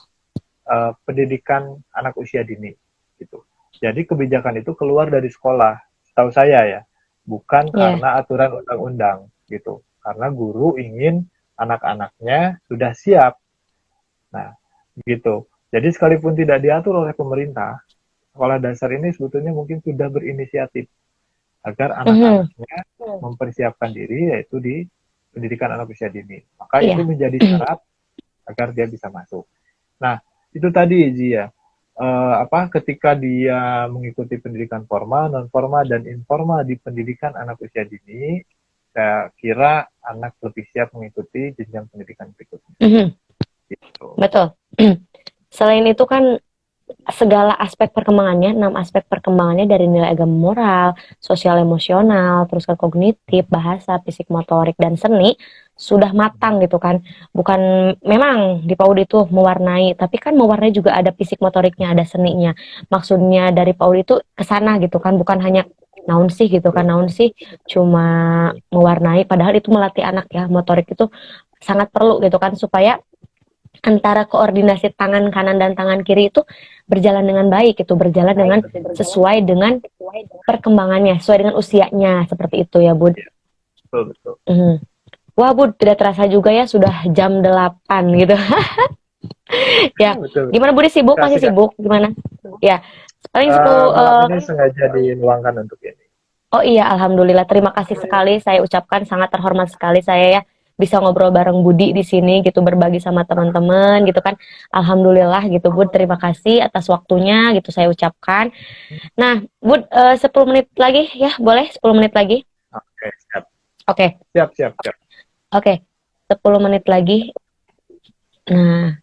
Speaker 2: pendidikan anak usia dini gitu. Jadi kebijakan itu keluar dari sekolah, setahu saya ya, bukan karena aturan undang-undang gitu. Karena guru ingin anak-anaknya sudah siap. Nah, gitu. Jadi sekalipun tidak diatur oleh pemerintah, sekolah dasar ini sebetulnya mungkin sudah berinisiatif agar anak-anaknya mempersiapkan diri yaitu di pendidikan anak usia dini. Maka itu menjadi syarat agar dia bisa masuk. Nah, itu tadi Ji ya. Ketika dia mengikuti pendidikan formal, non formal, dan informal di pendidikan anak usia dini, saya kira anak lebih siap mengikuti jenjang pendidikan berikutnya. Gitu.
Speaker 1: Betul. Selain itu kan segala aspek perkembangannya, 6 aspek perkembangannya dari nilai agama moral, sosial emosional, terus kan kognitif, bahasa, fisik motorik, dan seni sudah matang gitu kan. Bukan memang di PAUD itu mewarnai, tapi kan mewarnai juga ada fisik motoriknya, ada seninya. Maksudnya dari PAUD itu kesana gitu kan, bukan hanya naon sih gitu kan, naon sih cuma mewarnai, padahal itu melatih anak ya, motorik itu sangat perlu gitu kan, supaya antara koordinasi tangan kanan dan tangan kiri itu berjalan dengan baik, itu berjalan dengan sesuai dengan perkembangannya, sesuai dengan usianya, seperti itu ya Bud.
Speaker 2: Betul.
Speaker 1: Wah Bud, tidak terasa juga ya sudah jam 8 gitu. Ya,
Speaker 2: betul.
Speaker 1: Gimana Budi, sibuk? Masih sibuk? Gimana? Ya, paling
Speaker 2: malam ini sengaja diluangkan untuk ini.
Speaker 1: Oh iya, alhamdulillah, terima kasih sekali, saya ucapkan sangat terhormat sekali saya ya bisa ngobrol bareng Budi di sini gitu, berbagi sama teman-teman gitu kan. Alhamdulillah gitu Bud, terima kasih atas waktunya gitu saya ucapkan. Nah, Bud, 10 menit lagi ya, boleh 10 menit lagi?
Speaker 2: Oke, siap.
Speaker 1: Oke.
Speaker 2: Siap.
Speaker 1: Oke, 10 menit lagi Nah,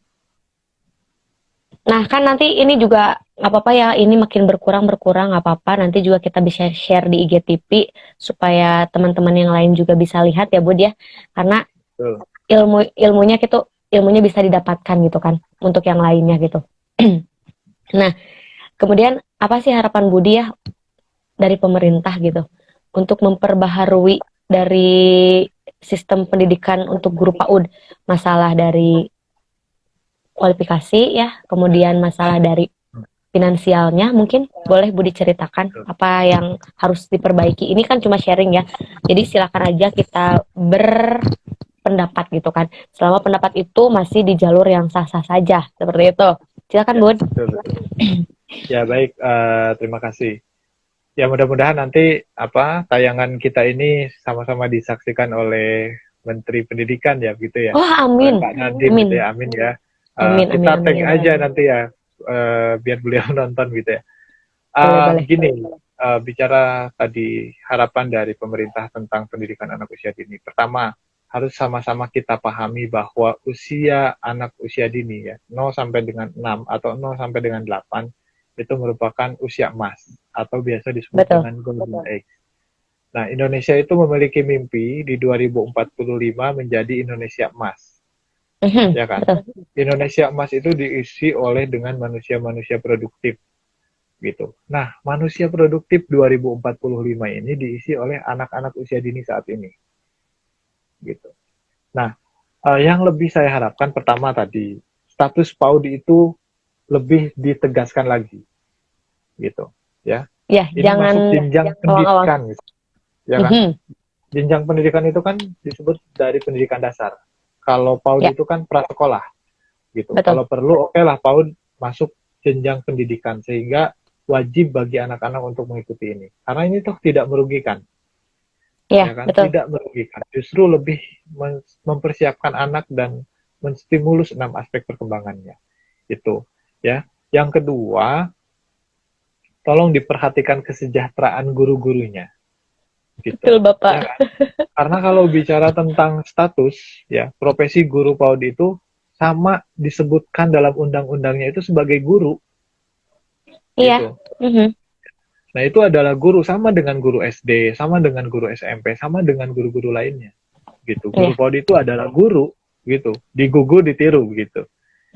Speaker 1: nah kan nanti ini juga nggak apa-apa ya, ini makin berkurang nggak apa-apa. Nanti juga kita bisa share di IGTV supaya teman-teman yang lain juga bisa lihat ya Bud ya. Karena
Speaker 2: Betul.
Speaker 1: ilmunya bisa didapatkan gitu kan untuk yang lainnya gitu. Nah, kemudian apa sih harapan Budi ya dari pemerintah gitu untuk memperbaharui dari sistem pendidikan untuk guru PAUD, masalah dari kualifikasi ya, kemudian masalah dari finansialnya, mungkin boleh Budi ceritakan
Speaker 2: Betul.
Speaker 1: apa yang harus diperbaiki. Ini kan cuma sharing ya, jadi silakan aja kita berpendapat gitu kan, selama pendapat itu masih di jalur yang sah-sah saja, seperti itu. Silakan
Speaker 2: Ya,
Speaker 1: Bud.
Speaker 2: betul, betul. Ya, baik, terima kasih. Ya, mudah-mudahan nanti tayangan kita ini sama-sama disaksikan oleh Menteri Pendidikan ya, gitu ya,
Speaker 1: Wah,
Speaker 2: oleh
Speaker 1: amin,
Speaker 2: Pak Nadiem
Speaker 1: amin,
Speaker 2: gitu ya, amin ya.
Speaker 1: amin, amin,
Speaker 2: Kita
Speaker 1: amin,
Speaker 2: tag
Speaker 1: amin,
Speaker 2: aja
Speaker 1: amin.
Speaker 2: nanti ya, biar beliau nonton gitu ya.
Speaker 1: Boleh, boleh.
Speaker 2: Begini, bicara tadi harapan dari pemerintah tentang pendidikan anak usia dini. Pertama, harus sama-sama kita pahami bahwa usia anak usia dini ya, 0 sampai dengan 6 atau 0 sampai dengan 8 itu merupakan usia emas atau biasa disebut
Speaker 1: Betul.
Speaker 2: dengan golden age. Nah, Indonesia itu memiliki mimpi di 2045 menjadi Indonesia emas,
Speaker 1: Mhm,
Speaker 2: ya kan?
Speaker 1: betul.
Speaker 2: Indonesia emas itu diisi oleh dengan manusia-manusia produktif gitu. Nah, manusia produktif 2045 ini diisi oleh anak-anak usia dini saat ini gitu. Nah, yang lebih saya harapkan pertama tadi status PAUD itu lebih ditegaskan lagi gitu ya.
Speaker 1: Ya,
Speaker 2: Ini masuk
Speaker 1: jangan
Speaker 2: jenjang
Speaker 1: awang-awang.
Speaker 2: pendidikan gitu, ya kan?
Speaker 1: Mhm,
Speaker 2: Jenjang pendidikan itu kan disebut dari pendidikan dasar. Kalau PAUD
Speaker 1: ya,
Speaker 2: itu kan prasekolah gitu.
Speaker 1: betul.
Speaker 2: Kalau perlu oke lah PAUD masuk jenjang pendidikan sehingga wajib bagi anak-anak untuk mengikuti ini. Karena ini toh tidak merugikan, ya
Speaker 1: Ya,
Speaker 2: kan?
Speaker 1: betul.
Speaker 2: Tidak merugikan. Justru lebih mempersiapkan anak dan menstimulus 6 aspek perkembangannya. Itu, ya. Yang kedua, tolong diperhatikan kesejahteraan guru-gurunya, gitu.
Speaker 1: Betul,
Speaker 2: Ya
Speaker 1: Bapak.
Speaker 2: kan? Karena kalau bicara tentang status, ya, profesi guru PAUD itu sama disebutkan dalam undang-undangnya itu sebagai guru,
Speaker 1: Iya.
Speaker 2: gitu.
Speaker 1: Mhm.
Speaker 2: Nah, itu adalah guru sama dengan guru SD, sama dengan guru SMP, sama dengan guru-guru lainnya, gitu. Guru
Speaker 1: Iya,
Speaker 2: PAUD itu adalah guru, gitu. Digugu, ditiru, gitu,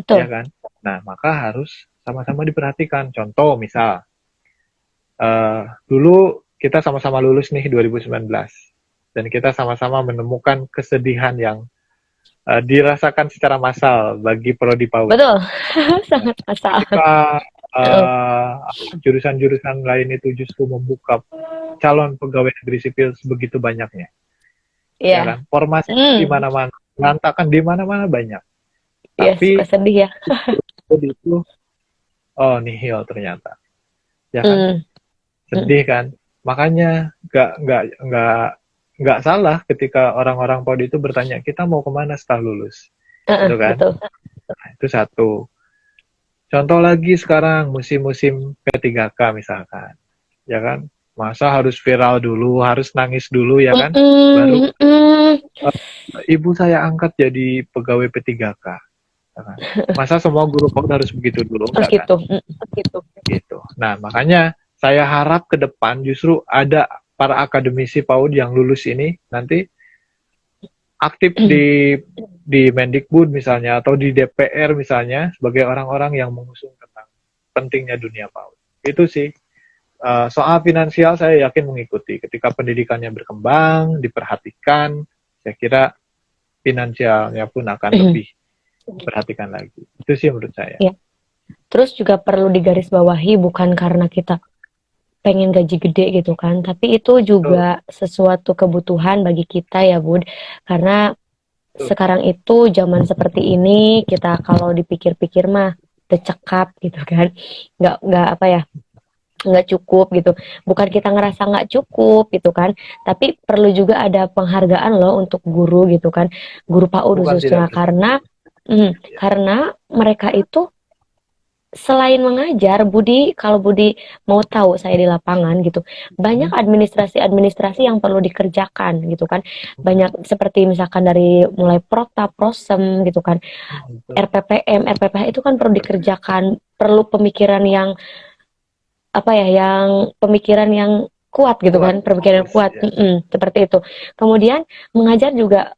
Speaker 2: ya
Speaker 1: betul.
Speaker 2: kan? Nah, maka harus sama-sama diperhatikan. Contoh, misal, dulu kita sama-sama lulus nih 2019, dan kita sama-sama menemukan kesedihan yang dirasakan secara massal bagi prodi PAUD.
Speaker 1: Betul.
Speaker 2: Nah,
Speaker 1: Sangat masal.
Speaker 2: ketika
Speaker 1: Heeh.
Speaker 2: jurusan-jurusan lain itu justru membuka calon pegawai negeri sipil sebegitu banyaknya, ya
Speaker 1: Iya.
Speaker 2: kan? Formasi di
Speaker 1: Hmm.
Speaker 2: mana-mana, berantakan di mana-mana banyak.
Speaker 1: Iya, suka
Speaker 2: Tapi
Speaker 1: sedih ya.
Speaker 2: itu oh nihil ternyata, ya kan?
Speaker 1: Hmm. Hmm.
Speaker 2: Sedih kan? Makanya nggak salah ketika orang-orang PAUD itu bertanya kita mau kemana setelah lulus,
Speaker 1: Heeh,
Speaker 2: gitu kan?
Speaker 1: betul.
Speaker 2: Nah, itu satu. Contoh lagi sekarang musim-musim P3K misalkan, ya kan? Masa harus viral dulu, harus nangis dulu ya kan? Baru
Speaker 1: Mhm, mhm.
Speaker 2: ibu saya angkat jadi pegawai P3K, ya kan? Masa semua guru PAUD harus begitu dulu?
Speaker 1: Terus
Speaker 2: Enggak kan?
Speaker 1: gitu. Mhm.
Speaker 2: Gitu. Nah, makanya saya harap ke depan justru ada para akademisi PAUD yang lulus ini nanti aktif di Mendikbud misalnya atau di DPR misalnya sebagai orang-orang yang mengusung tentang pentingnya dunia PAUD. Itu sih. Soal finansial saya yakin mengikuti. Ketika pendidikannya berkembang, diperhatikan, saya kira finansialnya pun akan lebih diperhatikan lagi. Itu sih menurut saya.
Speaker 1: Ya. Terus juga perlu digarisbawahi bukan karena kita pengen gaji gede gitu kan, tapi itu
Speaker 2: Betul,
Speaker 1: juga sesuatu kebutuhan bagi kita ya Bud, karena
Speaker 2: betul.
Speaker 1: sekarang itu zaman seperti ini kita kalau dipikir-pikir mah tercekap gitu kan, nggak apa ya, nggak cukup gitu, bukan kita ngerasa nggak cukup gitu kan, tapi perlu juga ada penghargaan loh untuk guru gitu kan, guru PAUD
Speaker 2: Bukan tidak
Speaker 1: khususnya
Speaker 2: bersalah.
Speaker 1: karena
Speaker 2: Ya.
Speaker 1: karena mereka itu selain mengajar, Budi, kalau Budi mau tahu saya di lapangan gitu, banyak
Speaker 2: Hmm.
Speaker 1: administrasi-administrasi yang perlu dikerjakan gitu kan. Banyak seperti misalkan dari mulai prota, prosem gitu kan,
Speaker 2: Betul.
Speaker 1: RPPM, RPPH itu kan perlu dikerjakan, perlu pemikiran yang apa ya, yang pemikiran yang kuat gitu
Speaker 2: Kuat,
Speaker 1: kan, pemikiran yang
Speaker 2: yes,
Speaker 1: kuat,
Speaker 2: ya.
Speaker 1: seperti itu. Kemudian mengajar juga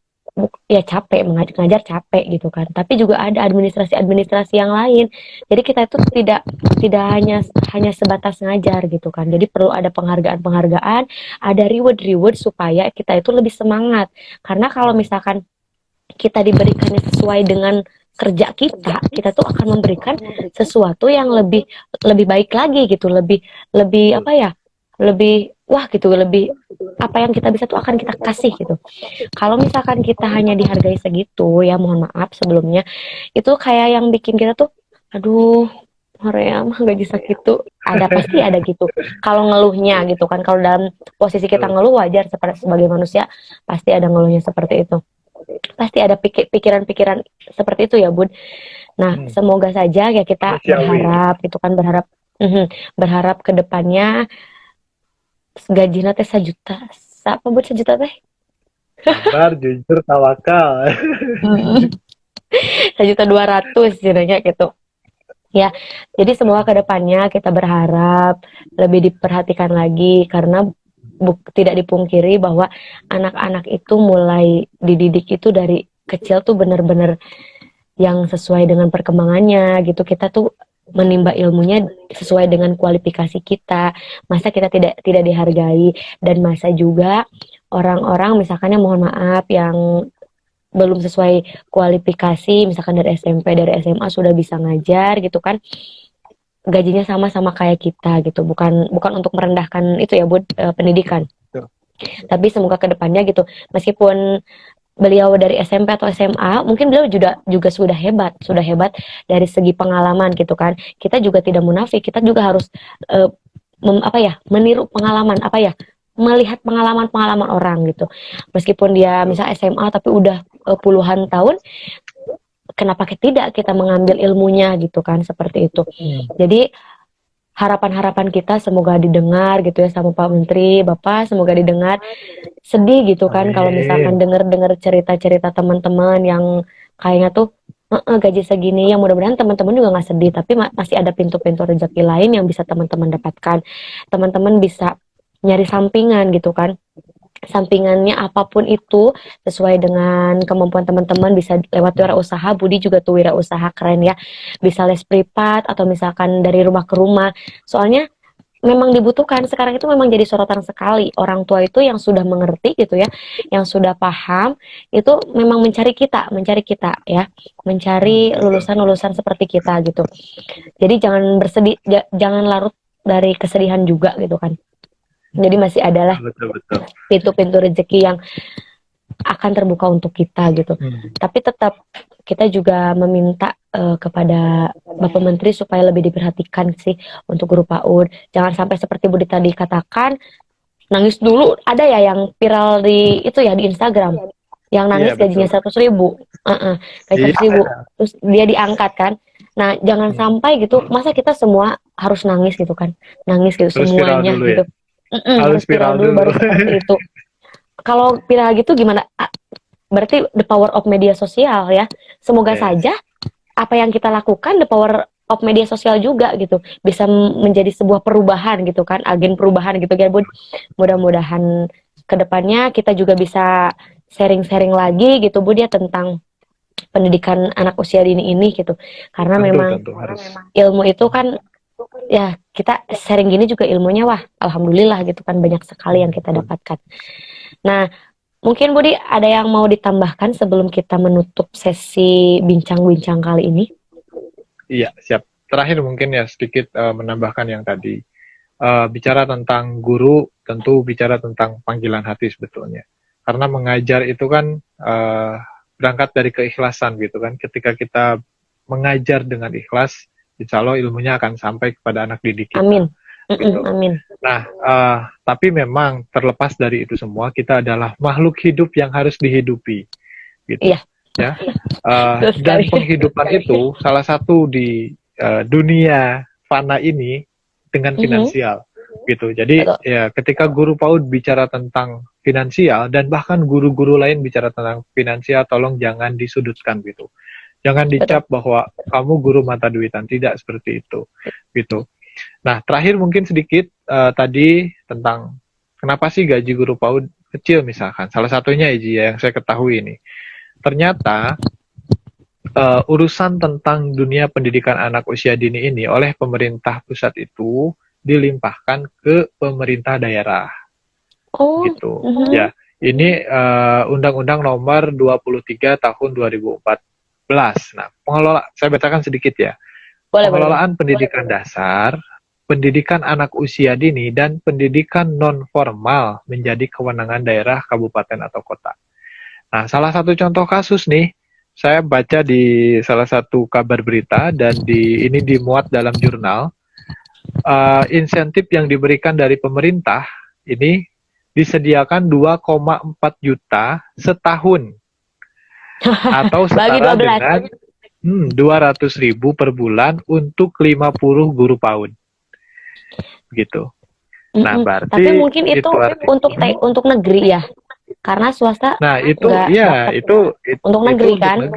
Speaker 1: ya capek, mengajar capek gitu kan. Tapi juga ada administrasi-administrasi yang lain. Jadi kita itu tidak tidak hanya hanya sebatas ngajar gitu kan. Jadi perlu ada penghargaan-penghargaan, ada reward-reward supaya kita itu lebih semangat. Karena kalau misalkan kita diberikannya sesuai dengan kerja kita, kita tuh akan memberikan sesuatu yang lebih lebih baik lagi gitu, lebih lebih
Speaker 2: Betul.
Speaker 1: apa ya, lebih wah gitu, lebih apa yang kita bisa tuh akan kita kasih gitu. Kalau misalkan kita hanya dihargai segitu, ya mohon maaf sebelumnya, itu kayak yang bikin kita tuh, aduh, Korea mah gaji segitu, ada pasti ada gitu. Kalau ngeluhnya gitu kan, kalau dalam posisi kita
Speaker 2: Betul.
Speaker 1: ngeluh wajar sebagai manusia, pasti ada ngeluhnya seperti itu. Pasti ada pikiran-pikiran seperti itu ya Bud. Nah
Speaker 2: Hmm.
Speaker 1: semoga saja ya kita
Speaker 2: Manusiawi.
Speaker 1: berharap itu kan, berharap ke depannya gajinya teh 1 juta. Apa Bud 1 juta teh?
Speaker 2: Sabar, jujur, tawakal.
Speaker 1: 1,2 juta jadinya gitu. Ya, jadi semoga ke depannya kita berharap lebih diperhatikan lagi karena tidak dipungkiri bahwa anak-anak itu mulai dididik itu dari kecil tuh benar-benar yang sesuai dengan perkembangannya gitu. Kita tuh menimba ilmunya sesuai dengan kualifikasi kita. Masa kita tidak dihargai, dan masa juga orang-orang misalkan yang mohon maaf yang belum sesuai kualifikasi, misalkan dari SMP, dari SMA sudah bisa ngajar gitu kan, gajinya sama-sama kayak kita gitu, bukan bukan untuk merendahkan itu ya Bud, pendidikan,
Speaker 2: Betul.
Speaker 1: tapi semoga kedepannya gitu, meskipun beliau dari SMP atau SMA, mungkin beliau juga juga sudah hebat dari segi pengalaman gitu kan. Kita juga tidak munafik, kita juga harus uh, apa ya, meniru pengalaman, apa ya, melihat pengalaman-pengalaman orang gitu. Meskipun dia
Speaker 2: Betul.
Speaker 1: misal SMA tapi udah puluhan tahun, kenapa tidak kita mengambil ilmunya gitu kan, seperti itu.
Speaker 2: Hmm.
Speaker 1: Jadi harapan-harapan kita semoga didengar gitu ya sama Pak Menteri, Bapak, semoga didengar. Sedih gitu kan kalau misalkan
Speaker 2: Amin.
Speaker 1: denger-denger cerita-cerita teman-teman yang kayaknya tuh gaji segini, yang mudah-mudahan teman-teman juga nggak sedih, tapi masih ada pintu-pintu rezeki lain yang bisa teman-teman dapatkan. Teman-teman bisa nyari sampingan gitu kan, sampingannya apapun itu sesuai dengan kemampuan teman-teman, bisa lewat wirausaha. Budi juga tuh wirausaha keren ya, bisa les privat atau misalkan dari rumah ke rumah, soalnya memang dibutuhkan sekarang itu, memang jadi sorotan sekali orang tua itu yang sudah mengerti gitu ya, yang sudah paham itu memang mencari kita ya, mencari
Speaker 2: Betul.
Speaker 1: lulusan-lulusan seperti kita gitu. Jadi jangan bersedih, jangan larut dari kesedihan juga gitu kan. Jadi masih adalah
Speaker 2: Betul, betul.
Speaker 1: pintu-pintu rezeki yang akan terbuka untuk kita gitu.
Speaker 2: Hmm.
Speaker 1: Tapi tetap kita juga meminta kepada Bapak Menteri supaya lebih diperhatikan sih untuk guru PAUD. Jangan sampai seperti Budi tadi katakan, nangis dulu. Ada ya yang viral di itu ya, di Instagram, yang
Speaker 2: Iya,
Speaker 1: nangis gajinya
Speaker 2: betul.
Speaker 1: 100.000, gaji
Speaker 2: Iya.
Speaker 1: 100.000, terus dia diangkat kan. Nah jangan
Speaker 2: Hmm.
Speaker 1: sampai gitu. Masa kita semua harus nangis gitu kan? Nangis gitu
Speaker 2: Terus viral
Speaker 1: semuanya
Speaker 2: dulu ya.
Speaker 1: gitu.
Speaker 2: Harus
Speaker 1: Harus viral
Speaker 2: viral
Speaker 1: dulu
Speaker 2: dulu.
Speaker 1: baru seperti itu. Kalau viral gitu gimana? Berarti the power of media sosial ya. Semoga
Speaker 2: Yes.
Speaker 1: saja apa yang kita lakukan the power of media sosial juga gitu, bisa menjadi sebuah perubahan gitu kan, agen perubahan gitu kan Bud. Mudah-mudahan kedepannya kita juga bisa sharing-sharing lagi gitu Bud ya, tentang pendidikan anak usia dini ini gitu, karena memang
Speaker 2: Tentu harus.
Speaker 1: ilmu itu kan ya, kita sharing gini juga ilmunya wah alhamdulillah gitu kan, banyak sekali yang kita dapatkan. Nah mungkin Budi ada yang mau ditambahkan sebelum kita menutup sesi bincang-bincang kali ini?
Speaker 2: Iya, siap. Terakhir mungkin ya sedikit menambahkan yang tadi. Bicara tentang guru, tentu bicara tentang panggilan hati sebetulnya. Karena mengajar itu kan berangkat dari keikhlasan gitu kan. Ketika kita mengajar dengan ikhlas, insya Allah ilmunya akan sampai kepada anak didik kita.
Speaker 1: Amin.
Speaker 2: Gitu.
Speaker 1: Amin.
Speaker 2: Nah, tapi memang terlepas dari itu semua, kita adalah makhluk hidup yang harus dihidupi, gitu.
Speaker 1: Iya.
Speaker 2: Ya. Dan penghidupan itu salah satu di dunia fana ini dengan finansial gitu. Jadi
Speaker 1: Betul.
Speaker 2: ya ketika guru PAUD bicara tentang finansial dan bahkan guru-guru lain bicara tentang finansial, tolong jangan disudutkan gitu. Jangan
Speaker 1: Betul.
Speaker 2: dicap bahwa kamu guru mata duitan, tidak seperti itu gitu. Nah, terakhir mungkin sedikit tadi tentang kenapa sih gaji guru PAUD kecil misalkan. Salah satunya Iji ya, yang saya ketahui ini. Ternyata urusan tentang dunia pendidikan anak usia dini ini oleh pemerintah pusat itu dilimpahkan ke pemerintah daerah.
Speaker 1: Oh,
Speaker 2: Gitu. Ya, ini Undang-Undang Nomor 23 Tahun 2014. Nah, saya bacakan sedikit ya.
Speaker 1: boleh, boleh.
Speaker 2: Pengelolaan pendidikan dasar, pendidikan anak usia dini, dan pendidikan non-formal menjadi kewenangan daerah, kabupaten, atau kota. Nah, salah satu contoh kasus nih, saya baca di salah satu kabar berita dan ini dimuat dalam jurnal. Insentif yang diberikan dari pemerintah ini disediakan 2,4 juta setahun atau setara dengan 200.000 per bulan untuk 50 guru PAUD gitu. Nah, berarti
Speaker 1: tapi mungkin itu untuk negeri ya, karena swasta.
Speaker 2: Nah, itu ya
Speaker 1: untuk negeri kan.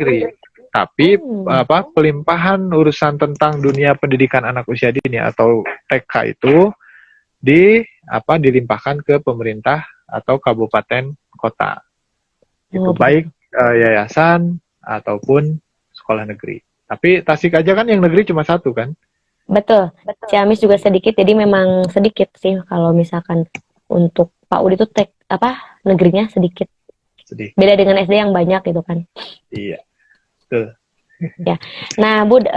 Speaker 2: Tapi pelimpahan urusan tentang dunia pendidikan anak usia dini atau TK itu dilimpahkan ke pemerintah atau kabupaten kota. Itu baik yayasan ataupun sekolah negeri. Tapi Tasik aja kan yang negeri cuma satu kan?
Speaker 1: Betul. Ciamis juga sedikit, jadi memang sedikit sih kalau misalkan untuk PAUD itu negerinya sedikit. Beda dengan SD yang banyak gitu kan.
Speaker 2: Iya. Betul.
Speaker 1: Ya. Nah, Bud,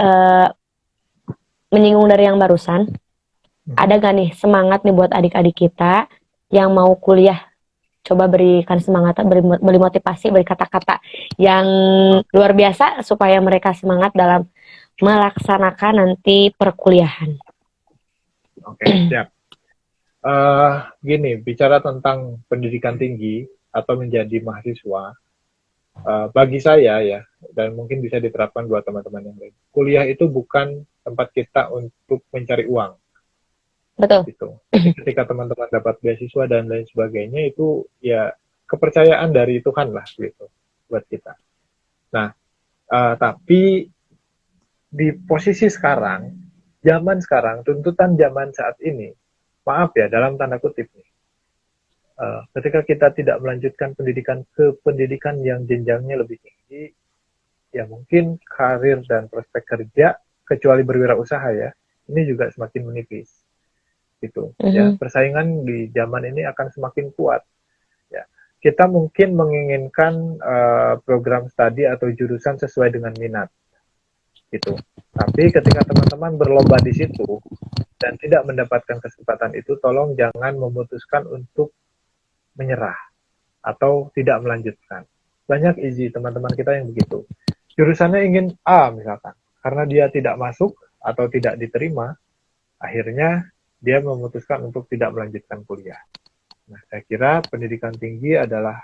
Speaker 1: menyinggung dari yang barusan, ada gak nih semangat nih buat adik-adik kita yang mau kuliah? Coba berikan semangat, beri motivasi, beri kata-kata yang luar biasa supaya mereka semangat dalam melaksanakan nanti perkuliahan.
Speaker 2: Oke, siap. Gini, bicara tentang pendidikan tinggi atau menjadi mahasiswa, bagi saya ya, dan mungkin bisa diterapkan buat teman-teman yang lain, kuliah itu bukan tempat kita untuk mencari uang.
Speaker 1: Betul.
Speaker 2: Gitu. Ketika teman-teman dapat beasiswa dan lain sebagainya, itu ya kepercayaan dari Tuhan lah gitu buat kita. Nah, tapi di posisi sekarang, zaman sekarang, tuntutan zaman saat ini, maaf ya dalam tanda kutip nih, ketika kita tidak melanjutkan pendidikan ke pendidikan yang jenjangnya lebih tinggi, ya mungkin karir dan prospek kerja, kecuali berwirausaha ya, ini juga semakin menipis. Gitu. Ya, persaingan di zaman ini akan semakin kuat. Ya, kita mungkin menginginkan program studi atau jurusan sesuai dengan minat. Gitu. Tapi ketika teman-teman berlomba di situ dan tidak mendapatkan kesempatan itu, tolong jangan memutuskan untuk menyerah atau tidak melanjutkan. Banyak teman-teman kita yang begitu. Jurusannya ingin A misalkan, karena dia tidak masuk atau tidak diterima, akhirnya dia memutuskan untuk tidak melanjutkan kuliah. Nah, saya kira pendidikan tinggi adalah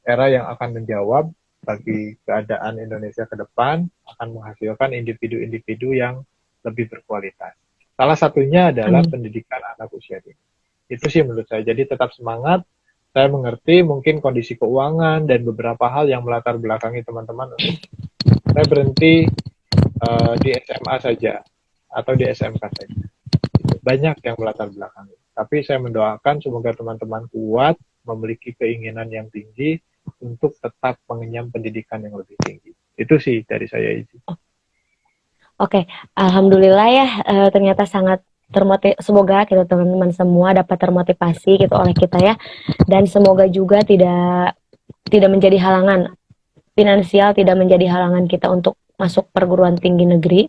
Speaker 2: era yang akan menjawab bagi keadaan Indonesia ke depan, akan menghasilkan individu-individu yang lebih berkualitas. Salah satunya adalah pendidikan anak usia dini. Itu sih menurut saya. Jadi tetap semangat. Saya mengerti mungkin kondisi keuangan dan beberapa hal yang melatar belakangi teman-teman. Saya berhenti di SMA saja atau di SMK saja. Banyak yang melatar belakangi. Tapi saya mendoakan semoga teman-teman kuat, memiliki keinginan yang tinggi untuk tetap mengenyam pendidikan yang lebih tinggi. Itu sih dari saya, Iji.
Speaker 1: Oke, alhamdulillah ya, ternyata sangat semoga kita teman-teman semua dapat termotivasi gitu oleh kita ya, dan semoga juga tidak menjadi halangan finansial, tidak menjadi halangan kita untuk masuk perguruan tinggi negeri.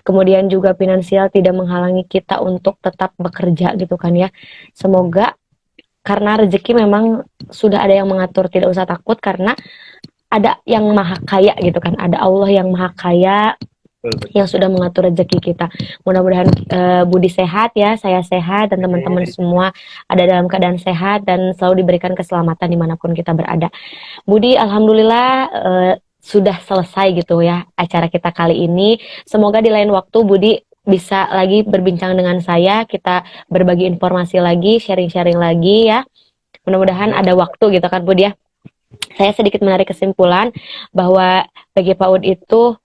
Speaker 1: Kemudian juga finansial tidak menghalangi kita untuk tetap bekerja gitu kan ya. Semoga, karena rezeki memang sudah ada yang mengatur, tidak usah takut karena ada yang maha kaya gitu kan. Ada Allah yang maha kaya yang sudah mengatur rezeki kita. Mudah-mudahan Budi sehat ya, saya sehat, dan teman-teman semua ada dalam keadaan sehat dan selalu diberikan keselamatan dimanapun kita berada. Budi, alhamdulillah sudah selesai gitu ya acara kita kali ini. Semoga di lain waktu Budi bisa lagi berbincang dengan saya, kita berbagi informasi lagi, sharing-sharing lagi ya. Mudah-mudahan ada waktu gitu kan Budi ya. Saya sedikit menarik kesimpulan bahwa bagi PAUD itu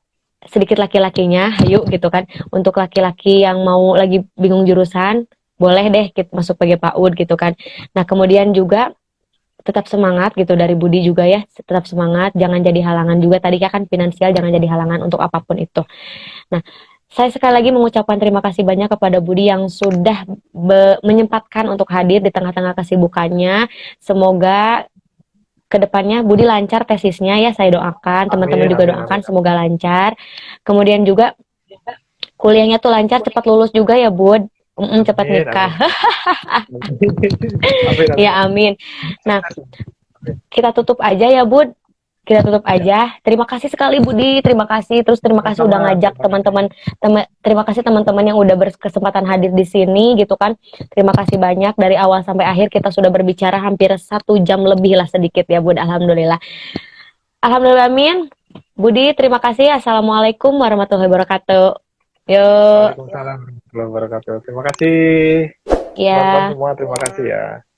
Speaker 1: sedikit laki-lakinya, yuk gitu kan. Untuk laki-laki yang mau lagi bingung jurusan, boleh deh kita masuk PG PAUD gitu kan. Nah, kemudian juga tetap semangat gitu dari Budi juga ya, tetap semangat, jangan jadi halangan juga. Tadi kan finansial jangan jadi halangan untuk apapun itu. Nah, saya sekali lagi mengucapkan terima kasih banyak kepada Budi yang sudah menyempatkan untuk hadir di tengah-tengah kesibukannya. Semoga kedepannya Budi lancar tesisnya ya, saya doakan, teman-teman
Speaker 2: Amin,
Speaker 1: juga
Speaker 2: amin,
Speaker 1: doakan
Speaker 2: amin.
Speaker 1: semoga lancar. Kemudian juga kuliahnya tuh lancar, cepat lulus juga ya Bud. Cepat
Speaker 2: Amin,
Speaker 1: nikah.
Speaker 2: amin. Amin, amin.
Speaker 1: Ya amin. Nah,
Speaker 2: Amin.
Speaker 1: kita tutup aja ya Bud. Kita tutup
Speaker 2: Ya,
Speaker 1: aja. Terima kasih sekali Budi, terima kasih. Terus terima kasih udah
Speaker 2: sama-sama.
Speaker 1: ngajak
Speaker 2: Terima kasih.
Speaker 1: teman-teman, terima kasih teman-teman yang udah berkesempatan hadir di sini gitu kan. Terima kasih banyak dari awal sampai akhir kita sudah berbicara hampir 1 jam lebih lah sedikit ya Bud. Alhamdulillah. Alhamdulillah amin. Budi, terima kasih. Assalamualaikum warahmatullahi wabarakatuh. Yuk,
Speaker 2: Waalaikumsalam warahmatullahi wabarakatuh. Terima kasih teman-teman
Speaker 1: ya.
Speaker 2: semua. Terima kasih ya.